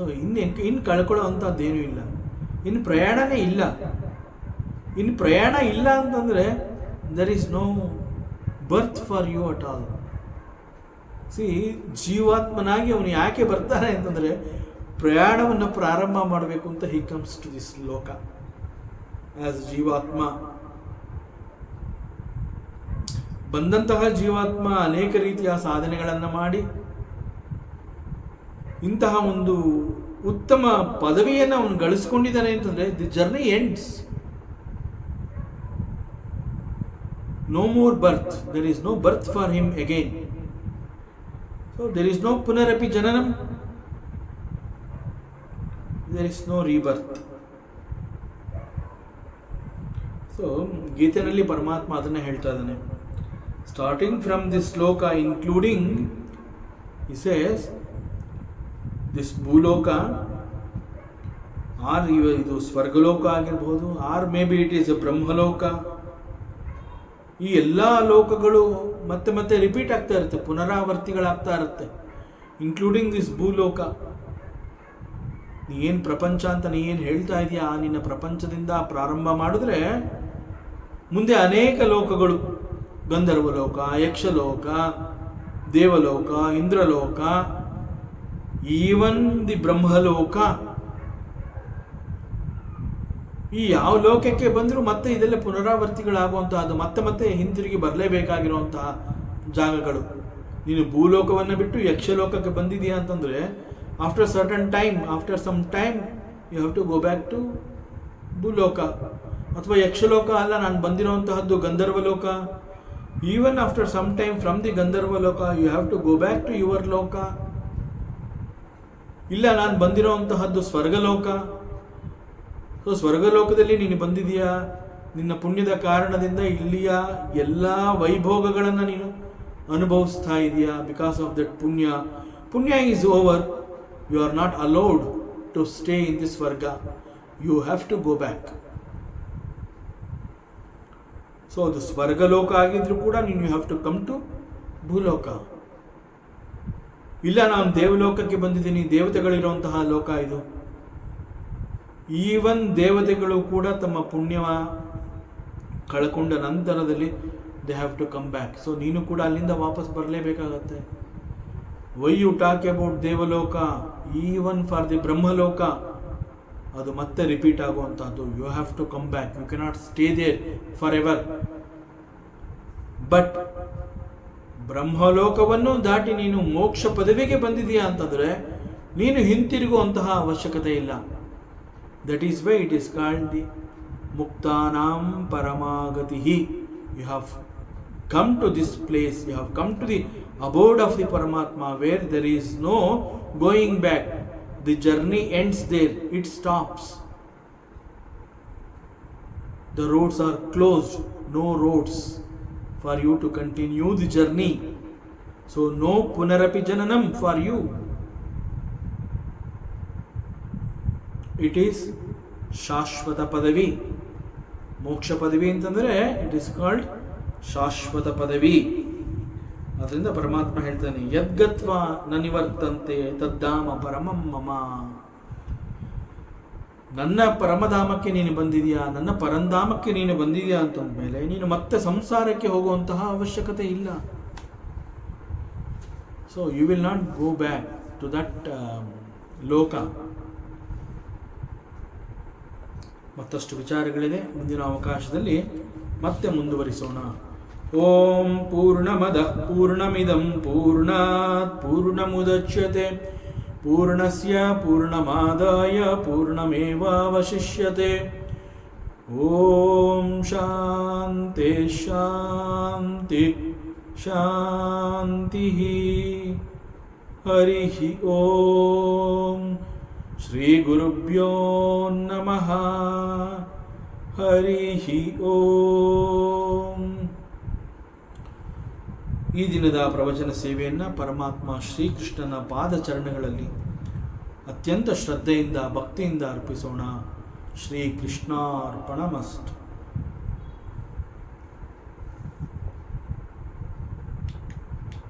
ಇನ್ನು ಕಳ್ಕೊಳ್ಳೋ ಅಂಥದ್ದೇನೂ ಇಲ್ಲ. ಇನ್ನು ಪ್ರಯಾಣನೇ ಇಲ್ಲ. ಇನ್ನು ಪ್ರಯಾಣ ಇಲ್ಲ ಅಂತಂದರೆ there is no birth for you at all. ಜೀವಾತ್ಮನಾಗಿ ಅವನು ಯಾಕೆ ಬರ್ತಾನೆ ಅಂತಂದರೆ ಪ್ರಯಾಣವನ್ನು ಪ್ರಾರಂಭ ಮಾಡಬೇಕು ಅಂತ ಹಿ ಕಮ್ಸ್ ಟು ದಿಸ್ ಲೋಕ ಆಸ್ ಜೀವಾತ್ಮ. ಬಂದಂತಹ ಜೀವಾತ್ಮ ಅನೇಕ ರೀತಿಯ ಸಾಧನೆಗಳನ್ನು ಮಾಡಿ ಇಂತಹ ಒಂದು ಉತ್ತಮ ಪದವಿಯನ್ನು ಅವನು ಗಳಿಸ್ಕೊಂಡಿದ್ದಾನೆ ಅಂತಂದರೆ the journey ends. No more birth. There is no birth for him again. So there is no punarapi jananam, there is no rebirth. So ಗೀತೆಯಲ್ಲಿ ಪರಮಾತ್ಮ ಅದನ್ನೇ ಹೇಳ್ತಾ ಇದ್ದಾನೆ. Starting from this sloka, including, he says, this Bhuloka, or ಇದು ಸ್ವರ್ಗಲೋಕ ಆಗಿರ್ಬೋದು, or may be it is a Brahmaloka. ಈ ಎಲ್ಲ ಲೋಕಗಳು ಮತ್ತೆ ಮತ್ತೆ ರಿಪೀಟ್ ಆಗ್ತಾ ಇರುತ್ತೆ, ಪುನರಾವರ್ತಿಗಳಾಗ್ತಾ ಇರುತ್ತೆ, ಇನ್ಕ್ಲೂಡಿಂಗ್ ದಿಸ್ ಭೂಲೋಕ. ನೀ ಏನು ಪ್ರಪಂಚ ಅಂತ ನೀ ಏನು ಹೇಳ್ತಾ ಇದೆಯಾ, ನಿನ್ನ ಪ್ರಪಂಚದಿಂದ ಪ್ರಾರಂಭ ಮಾಡಿದ್ರೆ ಮುಂದೆ ಅನೇಕ ಲೋಕಗಳು, ಗಂಧರ್ವಲೋಕ, ಯಕ್ಷಲೋಕ, ದೇವಲೋಕ, ಇಂದ್ರಲೋಕ, ಈವನ್ ದಿ ಬ್ರಹ್ಮಲೋಕ. ಈ ಯಾವ ಲೋಕಕ್ಕೆ ಬಂದರೂ ಮತ್ತೆ ಇದೆಲ್ಲ ಪುನರಾವರ್ತಿಗಳಾಗುವಂತಹದ್ದು, ಮತ್ತೆ ಮತ್ತೆ ಹಿಂತಿರುಗಿ ಬರಲೇಬೇಕಾಗಿರುವಂತಹ ಜಾಗಗಳು. ನೀನು ಭೂಲೋಕವನ್ನು ಬಿಟ್ಟು ಯಕ್ಷಲೋಕಕ್ಕೆ ಬಂದಿದೆಯಾ ಅಂತಂದರೆ, after certain time, after some time you have to go back to Bhuloka. ಅಥವಾ ಯಕ್ಷಲೋಕ ಅಲ್ಲ, ನಾನು ಬಂದಿರುವಂತಹದ್ದು ಗಂಧರ್ವಲೋಕ. Even after some time from the Gandharvaloka you have to go back to your loka. ಇಲ್ಲ, ನಾನು ಬಂದಿರುವಂತಹದ್ದು ಸ್ವರ್ಗಲೋಕ. ಸೊ ಸ್ವರ್ಗಲೋಕದಲ್ಲಿ ನೀನು ಬಂದಿದೆಯಾ, ನಿನ್ನ ಪುಣ್ಯದ ಕಾರಣದಿಂದ ಇಲ್ಲಿಯ ಎಲ್ಲ ವೈಭೋಗಗಳನ್ನು ನೀನು ಅನುಭವಿಸ್ತಾ ಇದೆಯಾ. Because of that punya is over. You are not allowed to stay in this swarga. You have to go back. So ಅದು ಸ್ವರ್ಗಲೋಕ ಆಗಿದ್ರೂ ಕೂಡ ನೀನು you have to come to Bhuloka. ಇಲ್ಲ, ನಾನು ದೇವಲೋಕಕ್ಕೆ ಬಂದಿದ್ದೀನಿ, ದೇವತೆಗಳಿರುವಂತಹ ಲೋಕ ಇದು. ಈವನ್ ದೇವತೆಗಳು ಕೂಡ ತಮ್ಮ ಪುಣ್ಯ ಕಳ್ಕೊಂಡ ನಂತರದಲ್ಲಿ they have to come back. So ನೀನು ಕೂಡ ಅಲ್ಲಿಂದ ವಾಪಸ್ ಬರಲೇಬೇಕಾಗತ್ತೆ. Why you talk about Devaloka, even for the Brahmaloka ಅದು ಮತ್ತೆ ರಿಪೀಟ್ ಆಗುವಂಥದ್ದು. You have to come back. You cannot stay there for ever. But ಬ್ರಹ್ಮಲೋಕವನ್ನು ದಾಟಿ ನೀನು ಮೋಕ್ಷ ಪದವಿಗೆ ಬಂದಿದೆಯಾ ಅಂತಂದರೆ ನೀನು ಹಿಂತಿರುಗುವಂತಹ ಅವಶ್ಯಕತೆ ಇಲ್ಲ. That is why it is called the ಮುಕ್ತಾನಾಂ ಪರಮಾಗತಿ. You have come to this place, you have come to the abode of the Paramatma, where there is no going back. The journey ends there, it stops. The roads are closed, no roads for you to continue the journey. So no punarapi jananam for you. It is shashvata padavi. Moksha padavi ಅಂತಂದ್ರೆ it is called ಶಾಶ್ವತ ಪದವಿ. ಅದರಿಂದ ಪರಮಾತ್ಮ ಹೇಳ್ತಾನೆ, ಯದ್ಗತ್ವ ನ ನಿವರ್ತಂತೆ ತದ್ದಾಮ ಪರಮಂ ಮಮ. ನನ್ನ ಪರಮಧಾಮಕ್ಕೆ ನೀನು ಬಂದಿದೆಯಾ, ನನ್ನ ಪರಂಧಾಮಕ್ಕೆ ನೀನು ಬಂದಿದೆಯಾ ಅಂತಂದ್ಮೇಲೆ ನೀನು ಮತ್ತೆ ಸಂಸಾರಕ್ಕೆ ಹೋಗುವಂತಹ ಅವಶ್ಯಕತೆ ಇಲ್ಲ. So you will not go back to that ಲೋಕ. ಮತ್ತಷ್ಟು ವಿಚಾರಗಳಿದೆ, ಮುಂದಿನ ಅವಕಾಶದಲ್ಲಿ ಮತ್ತೆ ಮುಂದುವರಿಸೋಣ. ಓಂ ಪೂರ್ಣಮದಃ ಪೂರ್ಣಮಿದಂ ಪೂರ್ಣಾತ್ ಪೂರ್ಣಮುದಚ್ಯತೆ ಪೂರ್ಣಸ್ಯ ಪೂರ್ಣಮಾದಾಯ ಪೂರ್ಣಮೇವಾವಶಿಷ್ಯತೆ. ಓಂ ಶಾಂತಿ ಶಾಂತಿ ಶಾಂತಿ. ಹರಿ ಓಂ. ಶ್ರೀ ಗುರುಭ್ಯೋ ನಮಃ. ಹರಿ ಓಂ. ಈ ದಿನದ ಪ್ರವಚನ ಸೇವೆಯನ್ನು ಪರಮಾತ್ಮ ಶ್ರೀಕೃಷ್ಣನ ಪಾದಚರಣಗಳಲ್ಲಿ ಅತ್ಯಂತ ಶ್ರದ್ಧೆಯಿಂದ ಭಕ್ತಿಯಿಂದ ಅರ್ಪಿಸೋಣ. ಶ್ರೀಕೃಷ್ಣಾರ್ಪಣಮಸ್ತು.